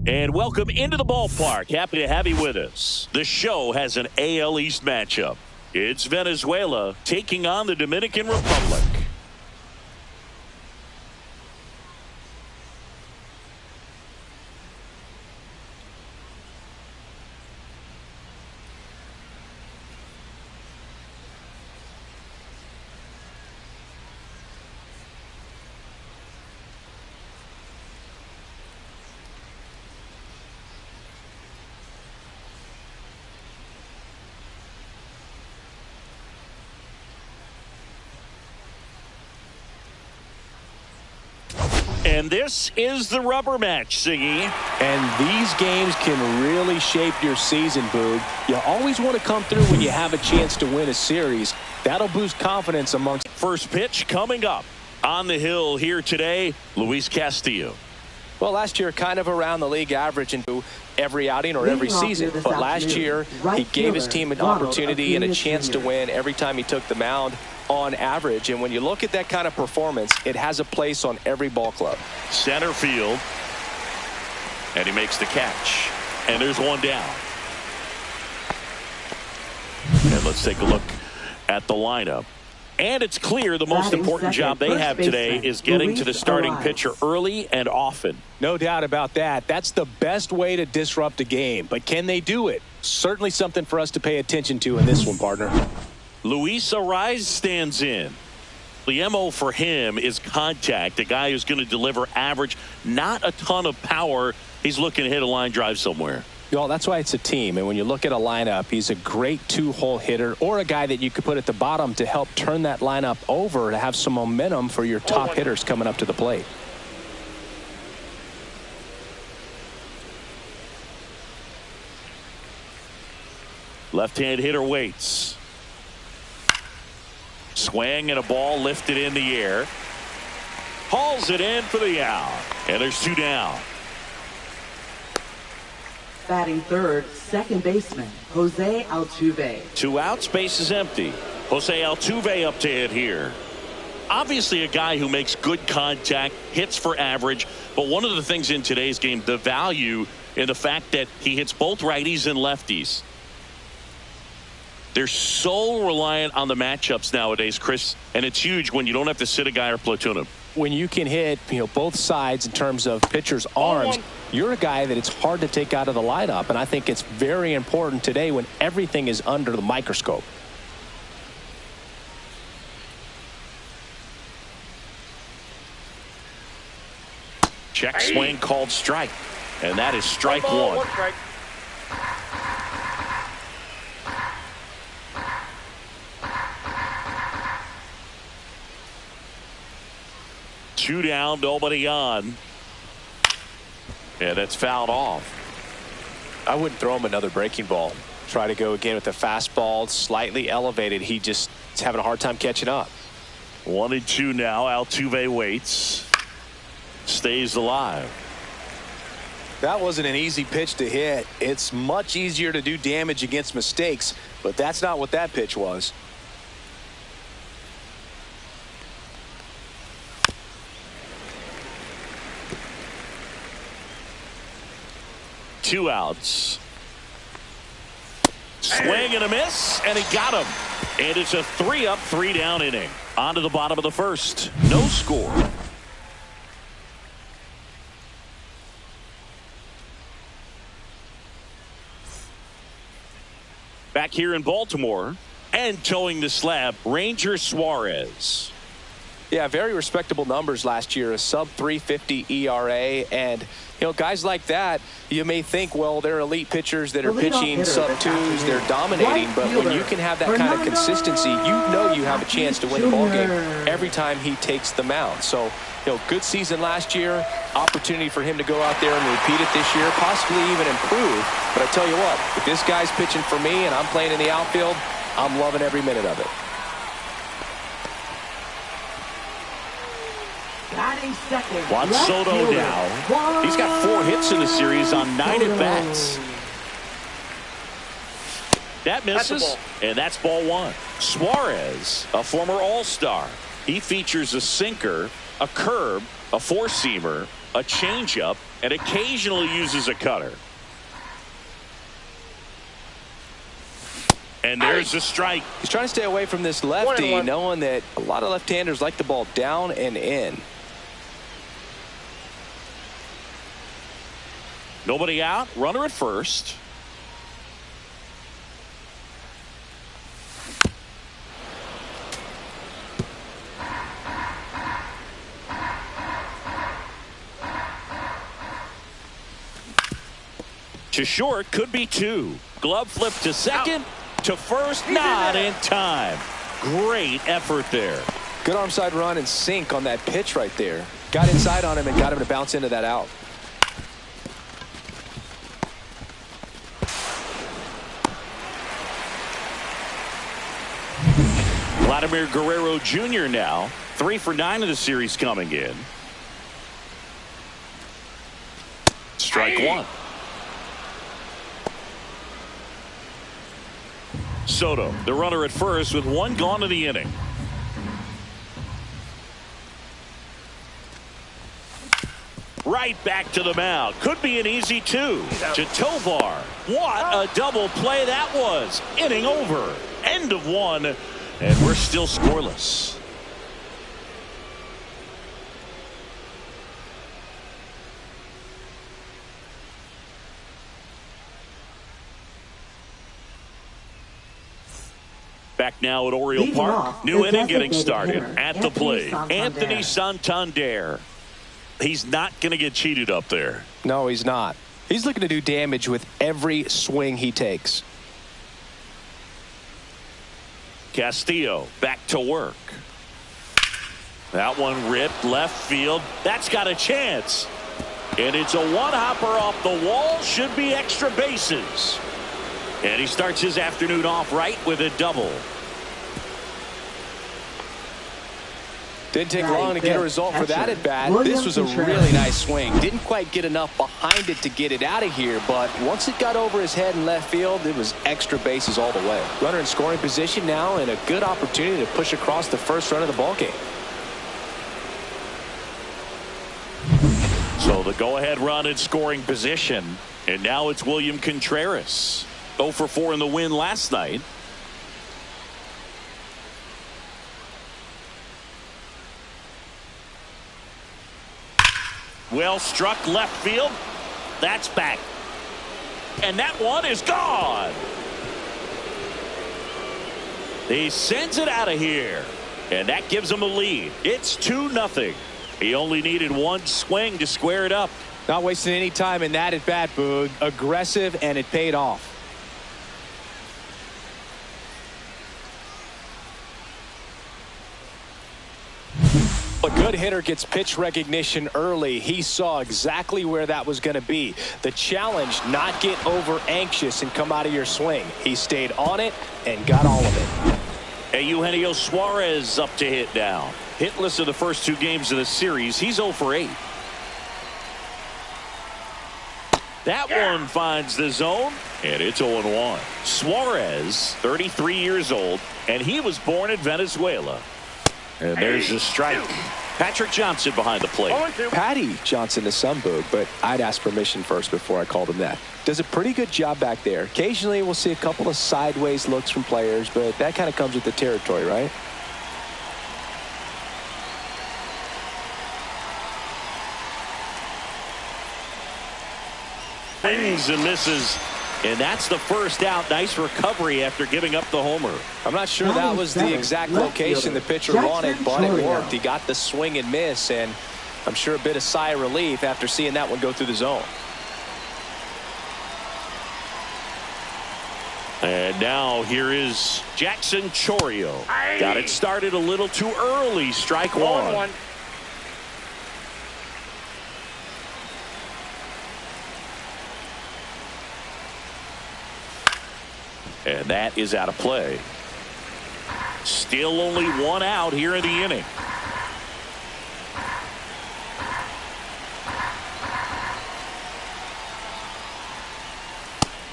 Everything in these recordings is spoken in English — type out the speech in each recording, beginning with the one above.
And welcome into the ballpark. Happy to have you with us. The show has an AL East matchup. It's Venezuela taking on the Dominican Republic. And this is the rubber match, Siggy. And these games can really shape your season, Boog. You always want to come through when you have a chance to win a series. That'll boost confidence amongst. First pitch coming up. On the hill here today, Luis Castillo. Well, last year kind of around the league average into every outing or every season. But last year, he gave his team an opportunity and a chance to win every time he took the mound on average. And when you look at that kind of performance, it has a place on every ball club. Center field. And he makes the catch. And there's one down. And let's take a look at the lineup. And it's clear the most important job they have today is getting to the starting pitcher early and often. No doubt about that. That's the best way to disrupt a game. But can they do it? Certainly something for us to pay attention to in this one, partner. Luis Arraez stands in. The MO for him is contact. A guy who's going to deliver average, not a ton of power. He's looking to hit a line drive somewhere. Well, that's why it's a team. And when you look at a lineup, he's a great two-hole hitter or a guy that you could put at the bottom to help turn that lineup over to have some momentum for your top hitters coming up to the plate. Left-hand hitter waits. Swing and a ball lifted in the air. Hauls it in for the out. And there's two down. Batting third, second baseman, Jose Altuve. 2 outs, base is empty. Jose Altuve up to hit here. Obviously a guy who makes good contact, hits for average, but one of the things in today's game, the value in the fact that he hits both righties and lefties. They're so reliant on the matchups nowadays, Chris, and it's huge when you don't have to sit a guy or platoon him. When you can hit, both sides in terms of pitchers' arms, you're a guy that it's hard to take out of the lineup, and I think it's very important today when everything is under the microscope. Check swing called strike, and that is strike one. Two down, nobody on. And that's fouled off. I wouldn't throw him another breaking ball. Try to go again with the fastball, slightly elevated. He just is having a hard time catching up. 1-2 now. Altuve waits. Stays alive. That wasn't an easy pitch to hit. It's much easier to do damage against mistakes, but that's not what that pitch was. Two outs. Swing and a miss, and he got him. And it's a 3-up, 3-down inning. On to the bottom of the first. No score. Back here in Baltimore, and towing the slab, Ranger Suarez. Yeah, very respectable numbers last year, a sub-350 ERA, and guys like that, you may think, well, they're elite pitchers that are pitching sub-twos, they're dominating, but when you can have that kind of consistency, you have a chance to win the ball game every time he takes the mound. So, good season last year, opportunity for him to go out there and repeat it this year, possibly even improve. But I tell you what, if this guy's pitching for me and I'm playing in the outfield, I'm loving every minute of it. Juan Soto now. He's got 4 hits in the series on 9 at-bats. That misses, and that's ball one. Suarez, a former All-Star. He features a sinker, a curve, a four-seamer, a changeup, and occasionally uses a cutter. And there's a strike. He's trying to stay away from this lefty, knowing that a lot of left-handers like the ball down and in. Nobody out. Runner at first. To short, could be two. Glove flip to second. To first, not in time. Great effort there. Good arm side run and sink on that pitch right there. Got inside on him and got him to bounce into that out. Vladimir Guerrero Jr. now 3 for 9 of the series coming in. Strike one. Soto, the runner at first with one gone in the inning. Right back to the mound. Could be an easy two. To Tovar. What a double play that was. Inning over. End of one. And we're still scoreless. Back now at Oriole Park. New inning getting started. At the plate, Anthony Santander. He's not going to get cheated up there. No, he's not. He's looking to do damage with every swing he takes. Castillo back to work. That one ripped left field. That's got a chance. And it's a one-hopper off the wall. Should be extra bases. And he starts his afternoon off right with a double. Didn't take long to get a result for that at bat. This was a really nice swing. Didn't quite get enough behind it to get it out of here, but once it got over his head in left field, it was extra bases all the way. Runner in scoring position now, and a good opportunity to push across the first run of the ballgame. So the go-ahead run in scoring position, and now it's William Contreras. 0 for 4 in the win last night. Well struck left field. That's back. And that one is gone. He sends it out of here. And that gives him a lead. It's 2-0. He only needed one swing to square it up. Not wasting any time in that at bat, Boog. Aggressive, and it paid off. A good hitter gets pitch recognition early. He saw exactly where that was going to be. The challenge, not get over anxious and come out of your swing. He stayed on it and got all of it. Eugenio Suarez up to hit now. Hitless in the first 2 games of the series. He's 0 for 8. That one finds the zone, and it's 0-1. Suarez, 33 years old, and he was born in Venezuela. And there's a strike. Patrick Johnson behind the plate. Patty Johnson to some, Boog, but I'd ask permission first before I called him that. Does a pretty good job back there. Occasionally we'll see a couple of sideways looks from players, but that kind of comes with the territory, right? Swings and misses. And that's the first out. Nice recovery after giving up the homer. I'm not sure that was the exact location the pitcher wanted, but it worked. He got the swing and miss, and I'm sure a bit of sigh of relief after seeing that one go through the zone. And now here is Jackson Chourio. Got it started a little too early. Strike one. And that is out of play. Still only one out here in the inning.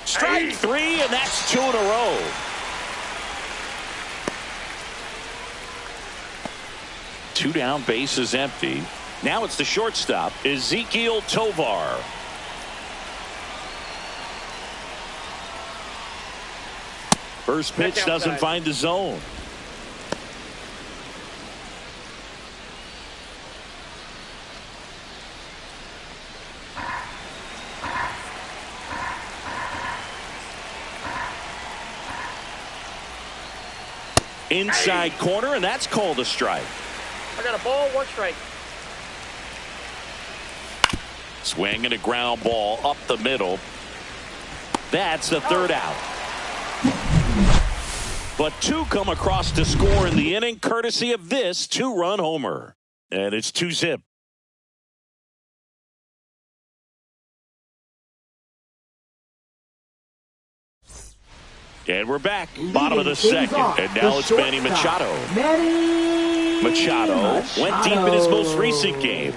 Strike 3, and that's 2 in a row. Two down, bases empty. Now it's the shortstop, Ezekiel Tovar. First pitch doesn't find the zone. Inside corner, and that's called a strike. I got a ball, 1 strike. Swing and a ground ball up the middle. That's the third out. But 2 come across to score in the inning, courtesy of this 2-run homer. And it's 2-zip. And we're back. Bottom of the second. And now it's Manny Machado. Machado went deep in his most recent game.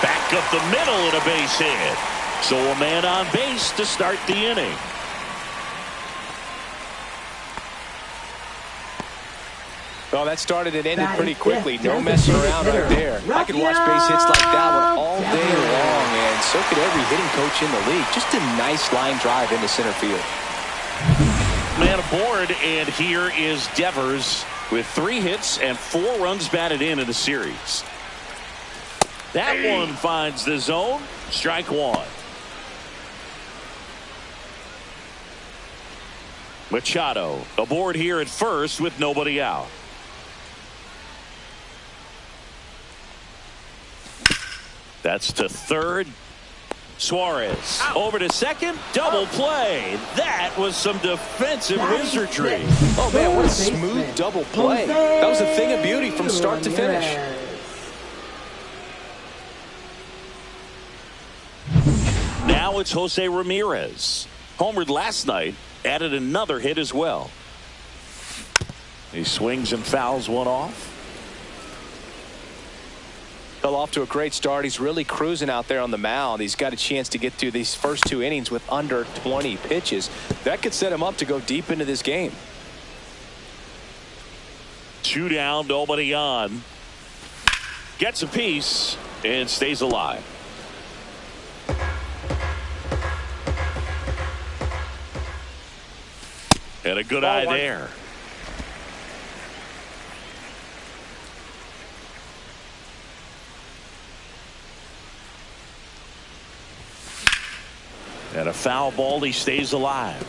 Back up the middle and a base hit. So a man on base to start the inning. Well, that started and ended pretty quickly. No messing around right there. I could watch base hits like that one all day long, and so could every hitting coach in the league. Just a nice line drive into center field. Man aboard, and here is Devers with 3 hits and 4 runs batted in the series. That one finds the zone. Strike 1. Machado aboard here at first with nobody out. That's to third. Suarez over to second. Double play. That was some defensive wizardry. Oh, man, what a smooth double play. That was a thing of beauty from start to finish. Now it's Jose Ramirez. Homered last night. Added another hit as well. He swings and fouls one off. Fell off to a great start. He's really cruising out there on the mound. He's got a chance to get through these first 2 innings with under 20 pitches. That could set him up to go deep into this game. 2 down, nobody on. Gets a piece and stays alive. And a good eye there. And a foul ball, he stays alive.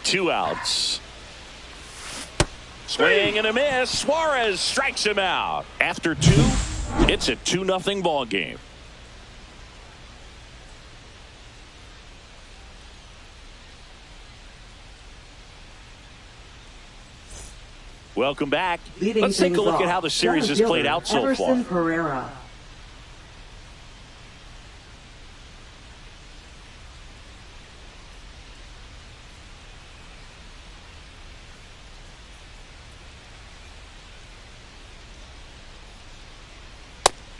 2 outs. Swing and a miss. Suarez strikes him out. After 2, it's a 2-0 ball game. Welcome back. Let's take a look at how the series has played out so far. Pereira.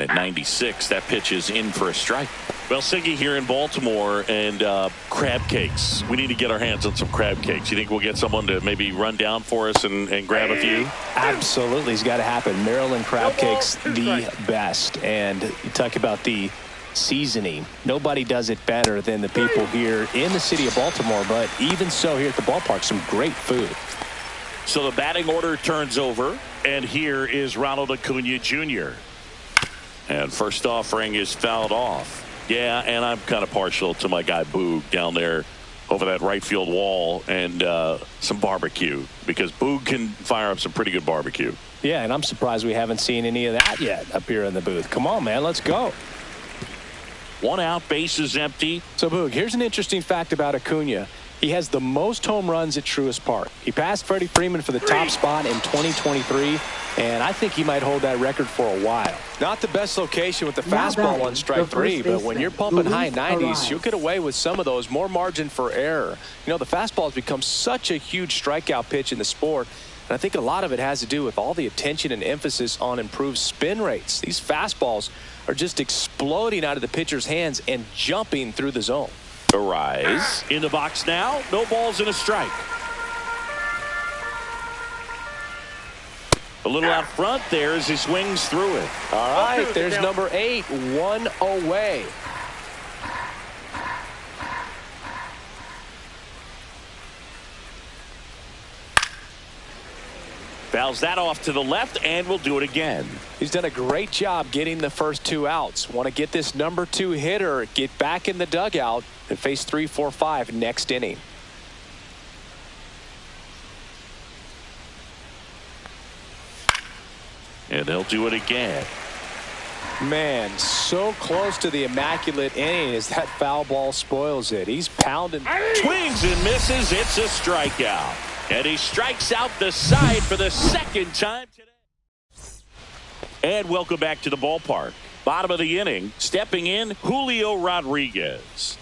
At 96, that pitch is in for a strike. Well, Siggy here in Baltimore, and crab cakes. We need to get our hands on some crab cakes. You think we'll get someone to maybe run down for us and grab a few? Absolutely. It's got to happen. Maryland crab cakes, the best. And you talk about the seasoning. Nobody does it better than the people here in the city of Baltimore, but even so here at the ballpark, some great food. So the batting order turns over, and here is Ronald Acuna Jr. And first offering is fouled off. Yeah, and I'm kind of partial to my guy Boog down there over that right field wall, and some barbecue, because Boog can fire up some pretty good barbecue. Yeah, and I'm surprised we haven't seen any of that yet up here in the booth. Come on, man, let's go. 1 out, base is empty. So, Boog, here's an interesting fact about Acuna. He has the most home runs at Truist Park. He passed Freddie Freeman for the top spot in 2023, and I think he might hold that record for a while. Not the best location with the fastball on strike 3, but when you're pumping high 90s, you'll get away with some of those, more margin for error. You know, the fastball has become such a huge strikeout pitch in the sport And I think a lot of it has to do with all the attention and emphasis on improved spin rates. These fastballs are just exploding out of the pitcher's hands and jumping through the zone. A rise. In the box now. No balls and a strike. A little out front there as he swings through it. All right, there's number 8, 1 away. Fouls that off to the left, and we'll do it again. He's done a great job getting the first 2 outs. Want to get this number 2 hitter, get back in the dugout, and face 3, 4, 5 next inning. And they'll do it again. Man, so close to the immaculate inning as that foul ball spoils it. He's pounding. Swings and misses. It's a strikeout. And he strikes out the side for the second time today. And welcome back to the ballpark. Bottom of the inning, stepping in, Julio Rodriguez.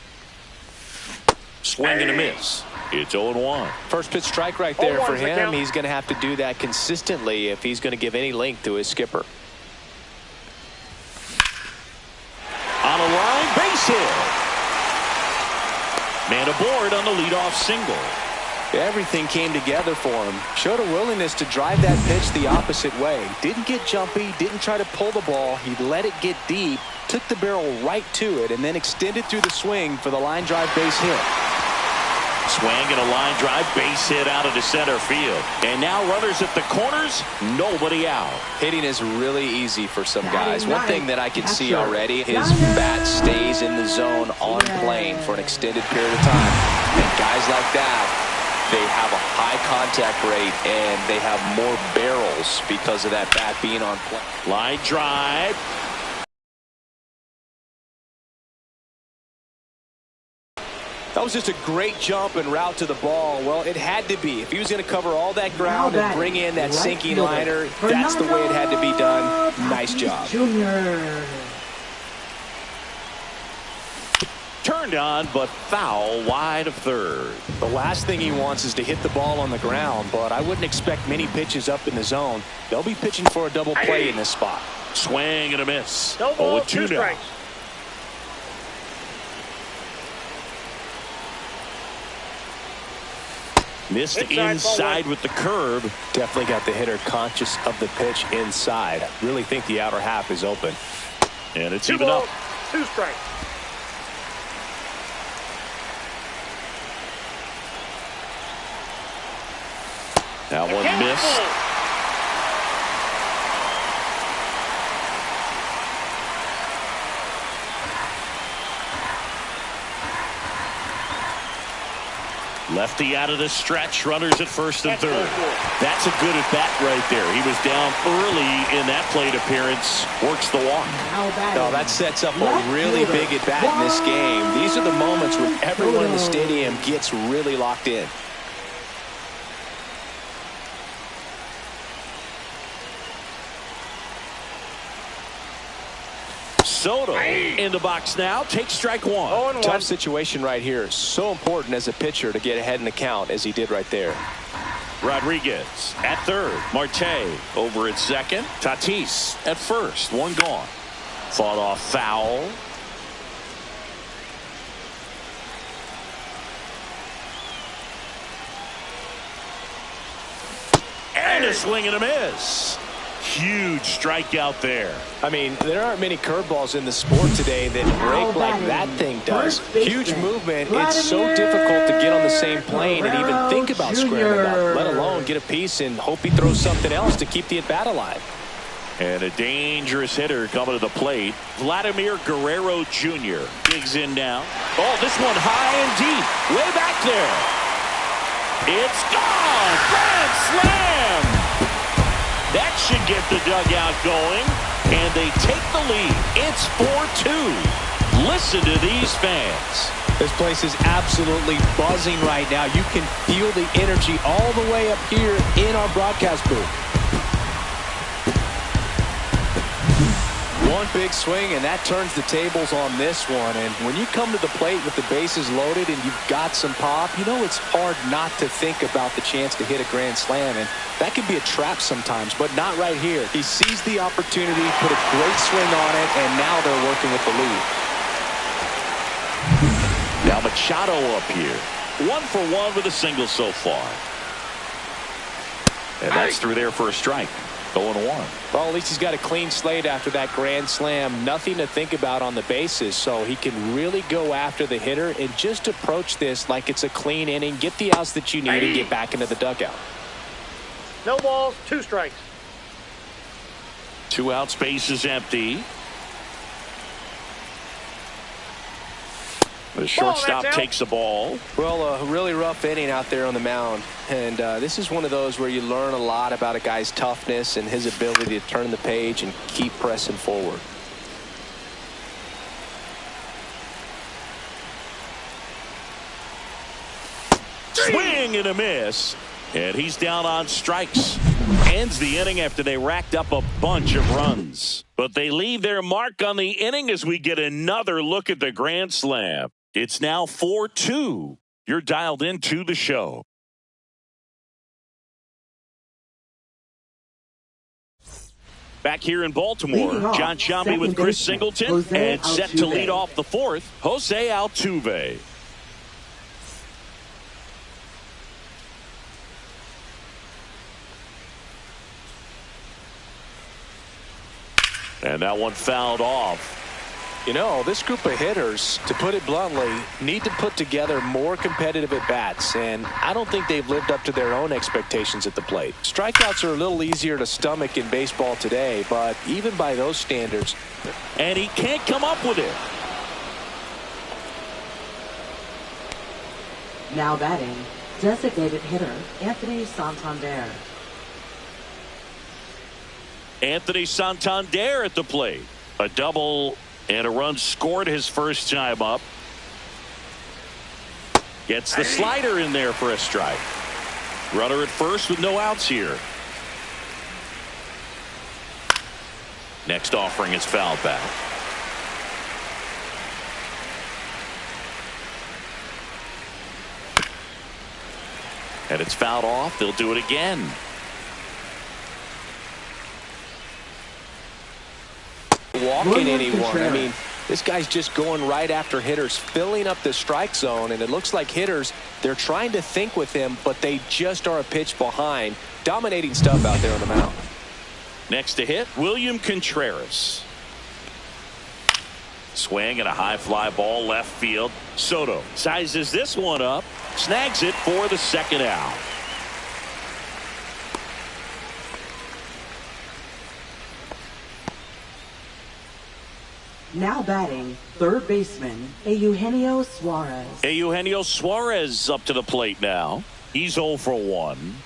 Swing and a miss. It's 0-1. First pitch strike right there for him. He's going to have to do that consistently if he's going to give any length to his skipper. On a line, base hit. Man aboard on the leadoff single. Everything came together for him. Showed a willingness to drive that pitch the opposite way. Didn't get jumpy, didn't try to pull the ball. He let it get deep, took the barrel right to it, and then extended through the swing for the line drive base hit. Swing and a line drive, base hit out of the center field. And now runners at the corners, nobody out. Hitting is really easy for some guys. One thing that I can see already, his bat stays in the zone on plane for an extended period of time. And guys like that, they have a high contact rate and they have more barrels because of that bat being on plane. Line drive. That was just a great jump and route to the ball. Well, it had to be. If he was going to cover all that ground and bring in that sinking liner, that's the way it had to be done. Nice job. Turned on, but foul wide of third. The last thing he wants is to hit the ball on the ground, but I wouldn't expect many pitches up in the zone. They'll be pitching for a double play in this spot. Swing and a miss. No ball, 2 strikes. Missed inside with the curve. Definitely got the hitter conscious of the pitch inside. I really think the outer half is open. And it's 2 even up. 2 strikes. That one missed. Lefty out of the stretch, runners at first and third. That's a good at bat right there. He was down early in that plate appearance. Works the walk. No, that sets up a really big at bat in this game. These are the moments when everyone in the stadium gets really locked in. Soto in the box now. Takes strike 1. Tough situation right here. So important as a pitcher to get ahead in the count as he did right there. Rodriguez at third. Marte over at second. Tatis at first. 1 gone. Fought off foul. And a swing and a miss. Huge strikeout there. I mean, there aren't many curveballs in the sport today that break like that thing does. Huge movement. It's so difficult to get on the same plane and even think about scrambling up, let alone get a piece and hope he throws something else to keep the at-bat alive. And a dangerous hitter coming to the plate. Vladimir Guerrero Jr. digs in now. Oh, this one high and deep. Way back there. It's gone. Grand slam. That should get the dugout going, and they take the lead. It's 4-2. Listen to these fans. This place is absolutely buzzing right now. You can feel the energy all the way up here in our broadcast booth. 1 big swing, and that turns the tables on this one. And when you come to the plate with the bases loaded and you've got some pop, you know it's hard not to think about the chance to hit a grand slam. And that can be a trap sometimes, but not right here. He seized the opportunity, put a great swing on it, and now they're working with the lead. Now Machado up here. 1 for 1 with a single so far. And that's through there for a strike. 0-1. Well, at least he's got a clean slate after that grand slam. Nothing to think about on the bases, so he can really go after the hitter and just approach this like it's a clean inning, get the outs that you need, and get back into the dugout. No balls, 2 strikes. 2 outs, base is empty. The shortstop takes the ball. Well, a really rough inning out there on the mound. And this is one of those where you learn a lot about a guy's toughness and his ability to turn the page and keep pressing forward. Swing and a miss. And he's down on strikes. Ends the inning after they racked up a bunch of runs. But they leave their mark on the inning as we get another look at the grand slam. It's now 4-2. You're dialed into the show. Back here in Baltimore, John Sciambi with Chris Singleton, and set to lead off the 4th, Jose Altuve. And that one fouled off. You know, this group of hitters, to put it bluntly, need to put together more competitive at-bats, and I don't think they've lived up to their own expectations at the plate. Strikeouts are a little easier to stomach in baseball today, but even by those standards. And he can't come up with it. Now batting, designated hitter Anthony Santander. Anthony Santander at the plate. A double and a run scored his first time up. Gets the slider in there for a strike. Runner at first with no outs here. Next offering is fouled back. And it's fouled off. They'll do it again. Walking anyone. I mean, this guy's just going right after hitters, filling up the strike zone, and it looks like hitters, they're trying to think with him, but they just are a pitch behind. Dominating stuff out there on the mound. Next to hit, William Contreras. Swing and a high fly ball left field. Soto sizes this one up, snags it for the second out. Now batting, third baseman Eugenio Suarez. Eugenio Suarez up to the plate now. He's 0 for 1.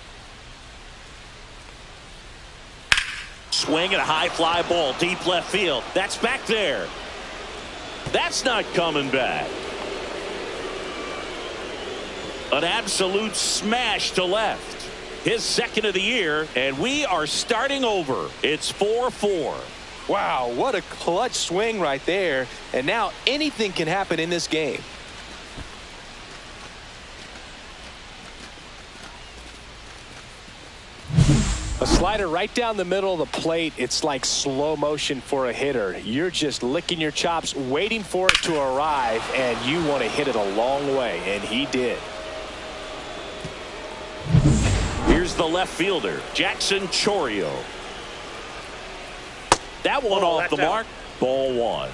Swing and a high fly ball deep left field. That's back there. That's not coming back. An absolute smash to left. His second of the year, and we are starting over. It's 4-4. Wow, what a clutch swing right there. And now anything can happen in this game. A slider right down the middle of the plate. It's like slow motion for a hitter. You're just licking your chops, waiting for it to arrive, and you want to hit it a long way, and he did. Here's the left fielder, Jackson Chourio. That one off the mark. Ball 1.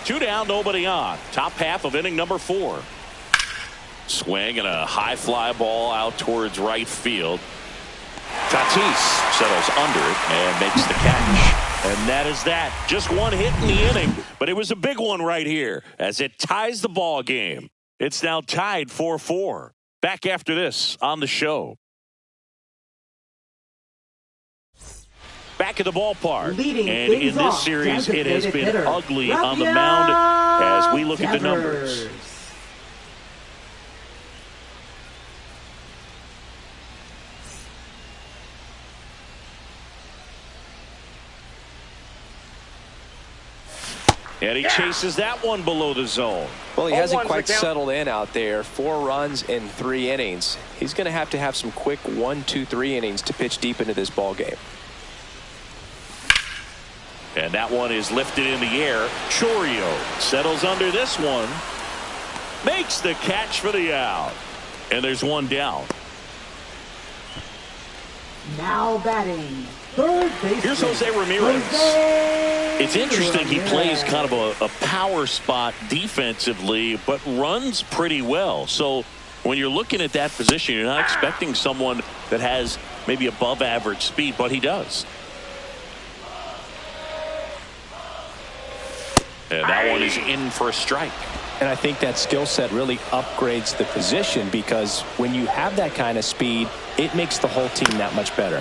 2 down, nobody on. Top half of inning number 4. Swing and a high fly ball out towards right field. Tatis settles under it and makes the catch. And that is that. Just one hit in the inning, but it was a big one right here as it ties the ball game. It's now tied 4-4. Back after this on the show. Back at the ballpark, and in this series it has been ugly on the mound as we look at the numbers. And he chases that one below the zone. Well, he hasn't quite settled in out there. 4 runs in 3 innings. He's going to have some quick 1, 2, 3 innings to pitch deep into this ball game. And that one is lifted in the air. Chorio settles under this one. Makes the catch for the out. And there's one down. Now batting, third baseman. Here's Jose Ramirez. It's interesting, he plays kind of a power spot defensively, but runs pretty well. So when you're looking at that position, you're not expecting someone that has maybe above average speed, but he does. And that one is in for a strike. And I think that skill set really upgrades the position, because when you have that kind of speed, it makes the whole team that much better.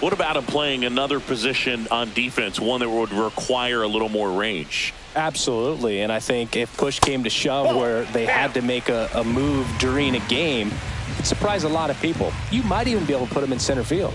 What about him playing another position on defense, one that would require a little more range? Absolutely. And I think if push came to shove where they had to make a move during a game, it'd surprise a lot of people. You might even be able to put him in center field.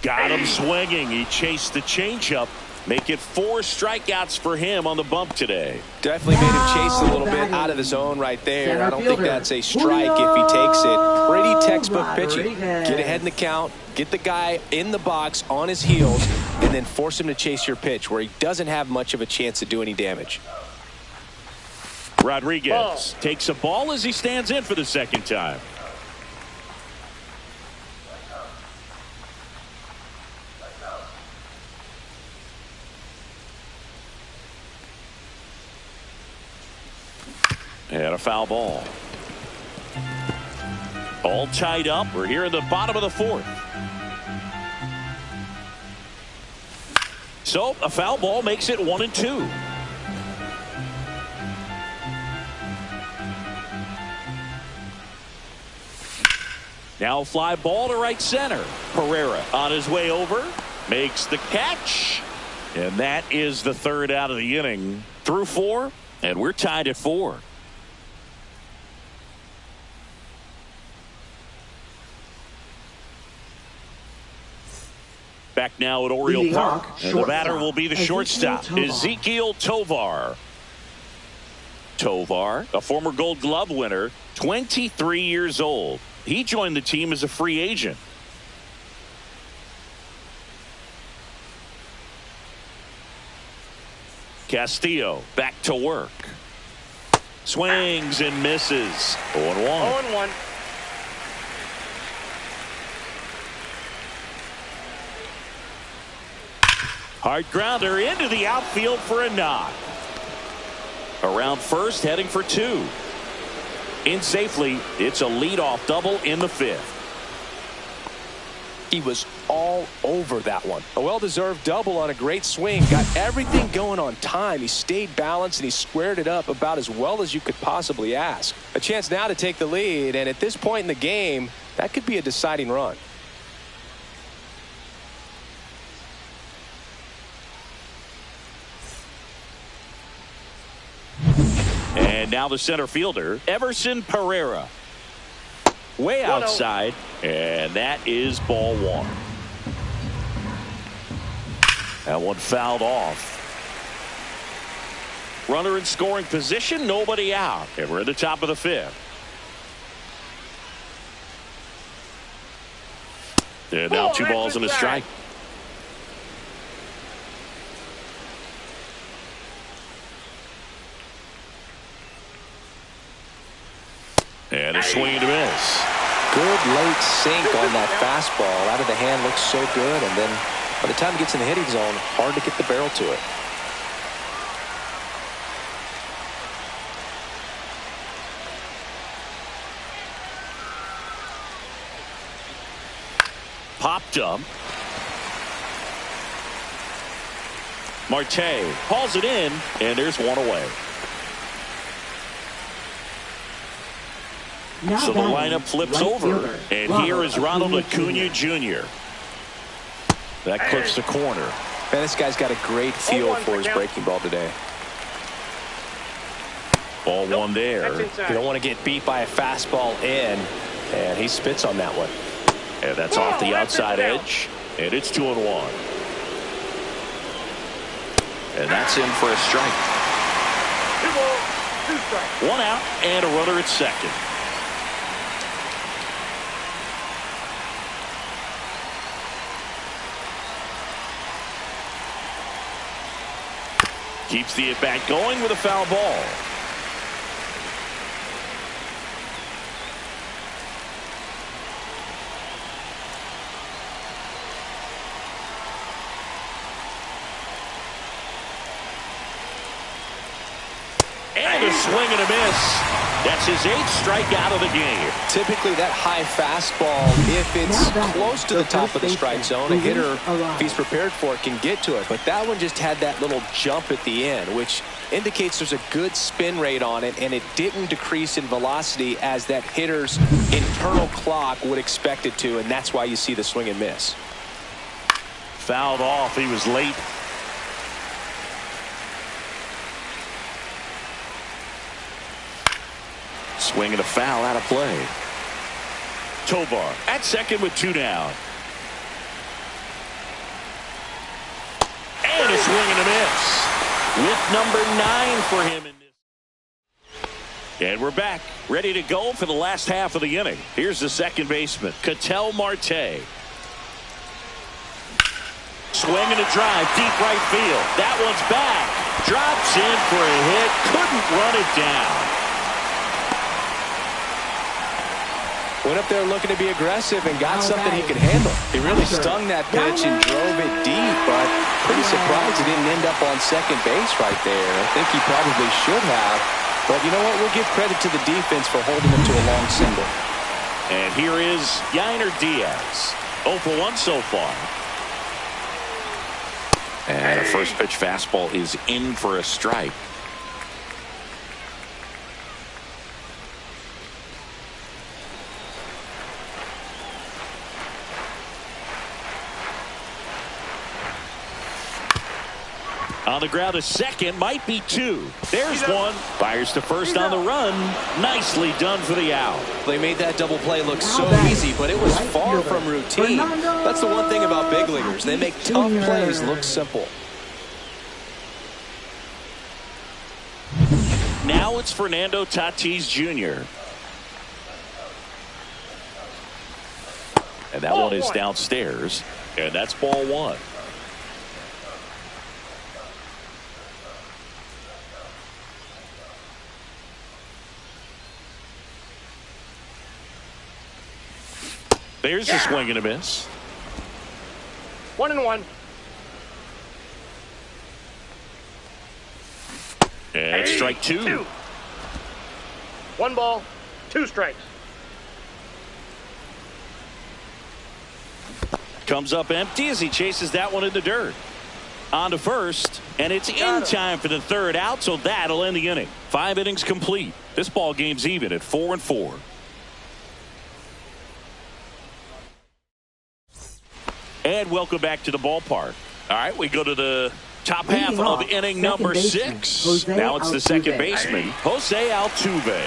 Got him swinging. He chased the changeup. Make it 4 strikeouts for him on the bump today. Definitely made him chase a little bit out of the zone right there. I don't think that's a strike if he takes it. Pretty textbook pitching. Get ahead in the count, get the guy in the box on his heels, and then force him to chase your pitch where he doesn't have much of a chance to do any damage. Rodriguez takes a ball as he stands in for the second time. And a foul ball. All tied up. We're here in the bottom of the 4th. So a foul ball makes it 1-2. Now a fly ball to right center. Pereira on his way over. Makes the catch. And that is the 3rd out of the inning. Through 4. And we're tied at 4. Back now at Oriole Park, and the batter will be the shortstop, Ezequiel Tovar. Tovar, a former Gold Glove winner, 23 years old. He joined the team as a free agent. Castillo back to work. Swings and misses. 0-1. 0-1. Hard grounder into the outfield for a knock. Around first, heading for 2. In safely, it's a leadoff double in the 5th. He was all over that one. A well-deserved double on a great swing. Got everything going on time. He stayed balanced and he squared it up about as well as you could possibly ask. A chance now to take the lead, and at this point in the game, that could be a deciding run. And now the center fielder, Everson Pereira. Way outside, and that is ball 1. That one fouled off. Runner in scoring position, nobody out. And we're at the top of the 5th. And now 2 balls and a strike. And a swing and a miss. Good late sink on that fastball. Out of the hand, looks so good. And then by the time it gets in the hitting zone, hard to get the barrel to it. Popped up. Marte hauls it in, and there's one away. So the lineup flips over, and here is Ronald Acuna Jr. That clips the corner. Man, this guy's got a great feel for his breaking ball today. Ball 1 there. You don't want to get beat by a fastball in, and he spits on that one. And that's off the outside edge, and it's 2-1. And that's in for a strike. 2 balls, 2 strikes. 1 out and a runner at second. Keeps the at-bat going with a foul ball. And a swing and a miss. That's his 8th strikeout of the game. Typically that high fastball, if it's close to the top of the strike zone, a hitter, if he's prepared for it, can get to it. But that one just had that little jump at the end, which indicates there's a good spin rate on it, and it didn't decrease in velocity as that hitter's internal clock would expect it to, and that's why you see the swing and miss. Fouled off. He was late. Swing and a foul out of play. Tovar at second with 2 down. And a swing and a miss. With number 9 for him in this. And we're back, ready to go for the last half of the inning. Here's the second baseman, Ketel Marte. Swing and a drive, deep right field. That one's back. Drops in for a hit. Couldn't run it down. Went up there looking to be aggressive and got something he could handle. He really stung that pitch and drove it deep, but pretty surprised he didn't end up on second base right there. I think he probably should have. But you know what? We'll give credit to the defense for holding him to a long single. And here is Yainer Diaz. 0 for 1 so far. And a first pitch fastball is in for a strike. On the ground, a second, might be 2. There's 1. Fires to first on the run. Nicely done for the out. They made that double play look so easy, but it was far from routine. That's the one thing about big leaguers. They make tough plays look simple. Now it's Fernando Tatis Jr. And that one is downstairs. And that's ball 1. There's a swing and a miss. 1-1. And strike 2. 1 ball, 2 strikes. Comes up empty as he chases that one in the dirt. On to first, and it's in time for the 3rd out, so that'll end the inning. 5 innings complete. This ball game's even at 4-4. And welcome back to the ballpark. All right, we go to the top half of inning number 6. Now it's the second baseman, Jose Altuve.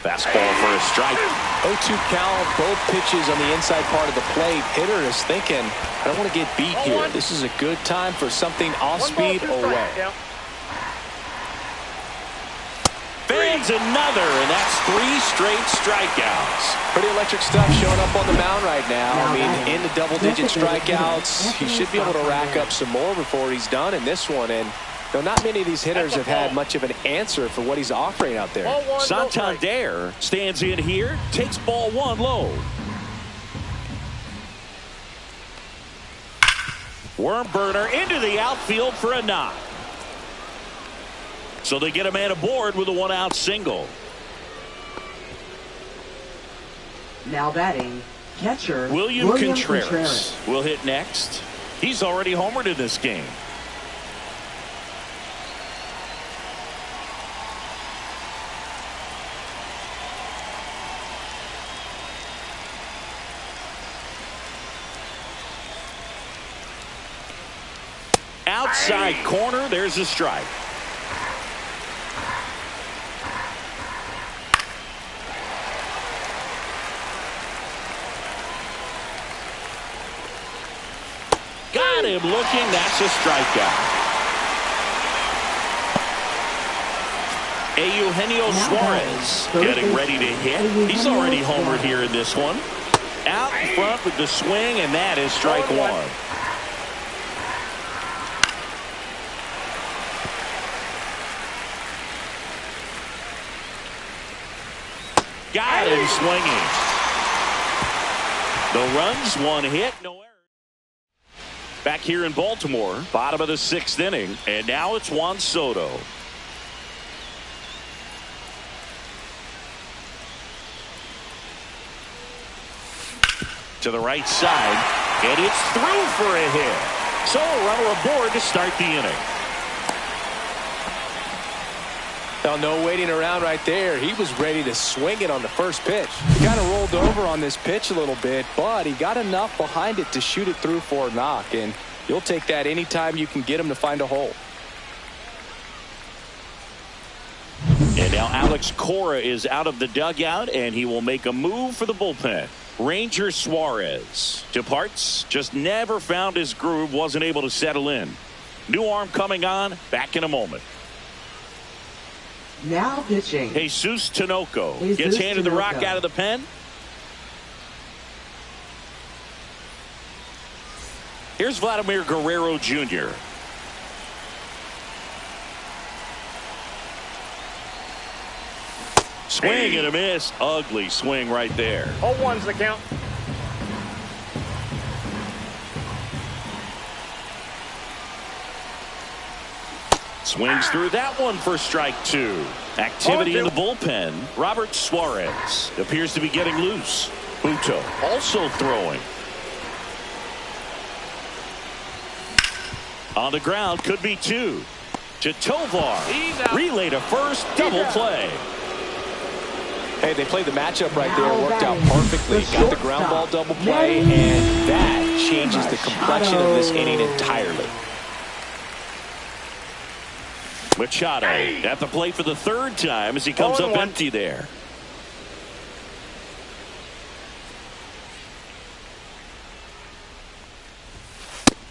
Fastball for a strike. 0-2 count, both pitches on the inside part of the plate. Hitter is thinking, I don't want to get beat here. This is a good time for something off speed away. Fans another, and that's 3 straight strikeouts. Pretty electric stuff showing up on the mound right now. I mean, in the double-digit strikeouts, he should be able to rack up some more before he's done in this one. And you know, not many of these hitters have had much of an answer for what he's offering out there. Santander stands in here, takes ball 1 low. Worm burner into the outfield for a knock. So they get a man aboard with a 1-out single. Now batting, catcher William Contreras will hit next. He's already homered in this game. Outside corner, there's a strike. Got him looking. That's a strikeout. Eugenio Suarez getting ready to hit. He's already homered here in this one. Out in front with the swing, and that is strike one. Got him swinging. The runs, one hit, no error. Back here in Baltimore, bottom of the 6th inning, and now it's Juan Soto. To the right side, and it's through for a hit. So a runner aboard to start the inning. Now, no waiting around right there. He was ready to swing it on the first pitch. He kind of rolled over on this pitch a little bit, but he got enough behind it to shoot it through for a knock, and you'll take that anytime you can get him to find a hole. And now Alex Cora is out of the dugout, and he will make a move for the bullpen. Ranger Suarez departs, just never found his groove, wasn't able to settle in. New arm coming on, back in a moment. Now pitching. Jesus Tinoco gets handed the rock out of the pen. Here's Vladimir Guerrero Jr. Swing and a miss. Ugly swing right there. 0-1's the count. Swings through that one for strike two. Activity in the bullpen. Robert Suarez appears to be getting loose. Buto also throwing. On the ground, could be two. To Tovar. Relay to first, double play. Hey, they played the matchup right there. Worked out perfectly. Got the ground ball double play, and that changes the complexion of this inning entirely. Machado at the plate for the 3rd time as he comes up empty there.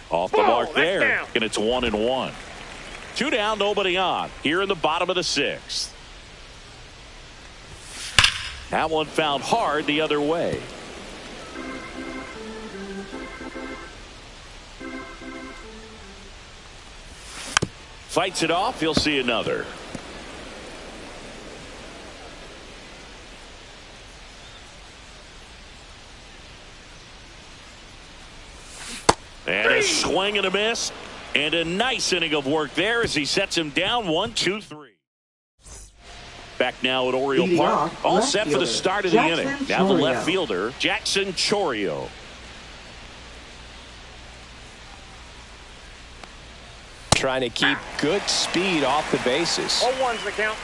Off the mark there, and it's 1-1. 2 down, nobody on. Here in the bottom of the 6th. That one found hard the other way. Fights it off. He'll see another. And a swing and a miss. And a nice inning of work there as he sets him down 1-2-3. Back now at Oriole Park. All set for the start of the inning. Now the left fielder, Jackson Chourio. Trying to keep good speed off the bases. 0-1's the count.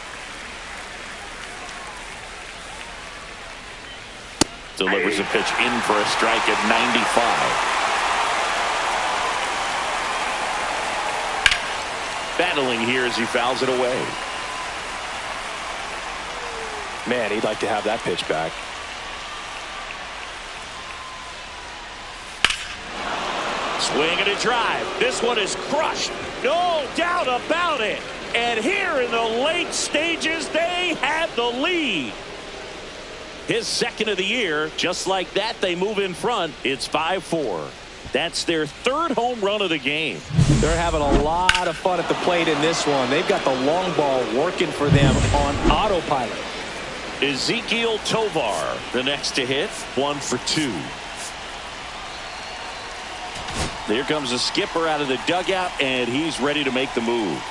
Delivers a pitch in for a strike at 95. Battling here as he fouls it away. Man, he'd like to have that pitch back. Swing and a drive. This one is crushed. No doubt about it. And here in the late stages, they have the lead. His 2nd of the year. Just like that, they move in front. It's 5-4. That's their 3rd home run of the game. They're having a lot of fun at the plate in this one. They've got the long ball working for them on autopilot. Ezequiel Tovar, the next to hit. 1 for 2. Here comes the skipper out of the dugout, and he's ready to make the move.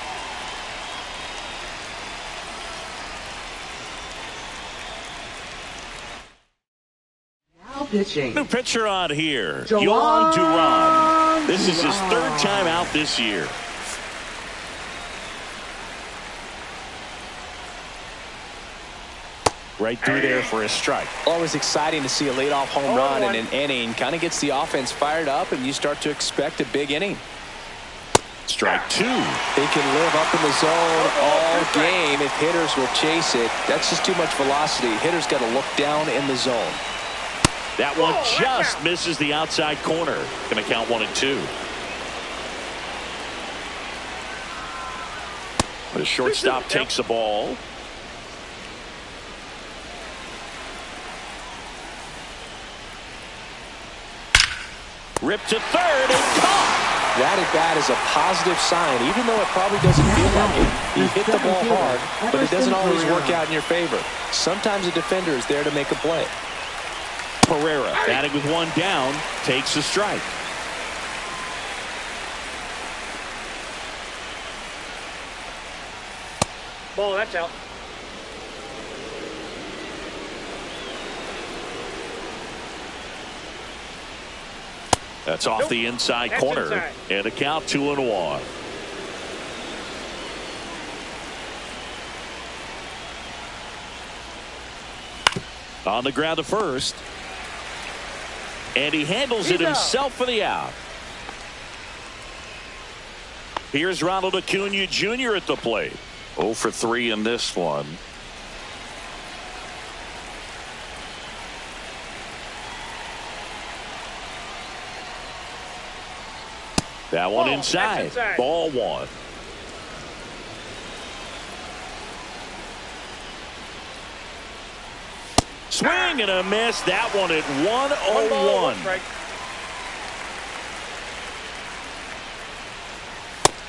Now pitching. New pitcher on here, Yohan Duran. This is his 3rd time out this year. Right through there for a strike. Always exciting to see a leadoff home run in an inning. Kind of gets the offense fired up, and you start to expect a big inning. Strike 2. They can live up in the zone all game if hitters will chase it. That's just too much velocity. Hitters got to look down in the zone. That one just misses the outside corner. Going to count 1-2. The shortstop takes the ball. Ripped to third and caught. That at bat is a positive sign, even though it probably doesn't feel like it. He hit the ball hard, but it doesn't always work out in your favor. Sometimes a defender is there to make a play. Pereira, batting with one down, takes a strike. Ball, that's out. That's off the inside corner. Inside. And a count 2-1. On the ground to first. And he handles it himself for the out. Here's Ronald Acuna Jr. at the plate. 0 for 3 in this one. That one inside. Ball one. Swing and a miss. That one at 1-0-1.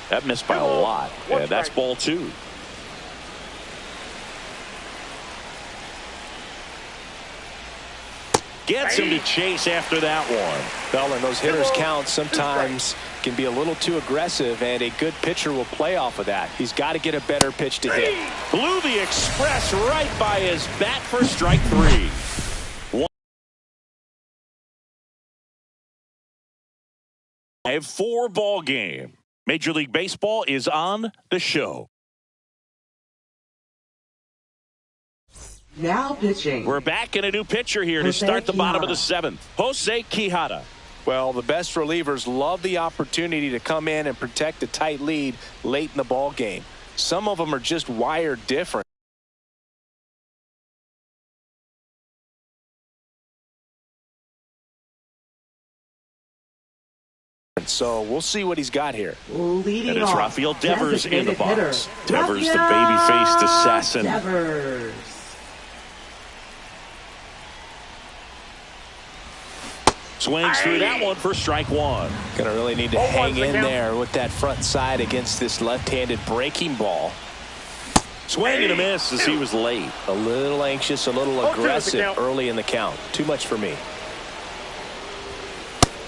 That missed by a lot. Yeah, that's ball two. Gets him to chase after that one. Well, and those hitters' counts sometimes can be a little too aggressive, and a good pitcher will play off of that. He's got to get a better pitch to hit. Blew the express right by his bat for strike three. I have 4-ball game. Major League Baseball is on the show. Now pitching. We're back in a new pitcher here to start the bottom of the 7th. Jose Quijada. Well, the best relievers love the opportunity to come in and protect a tight lead late in the ball game. Some of them are just wired different. So we'll see what he's got here. Leading and it's off, Rafael Devers in the box. Devers, the Rafael baby-faced assassin. Devers. Swings through that one for strike one. Gonna really need to hang in there with that front side against this left-handed breaking ball. Swing and a miss as he was late. A little anxious, a little aggressive early in the count. Too much for me.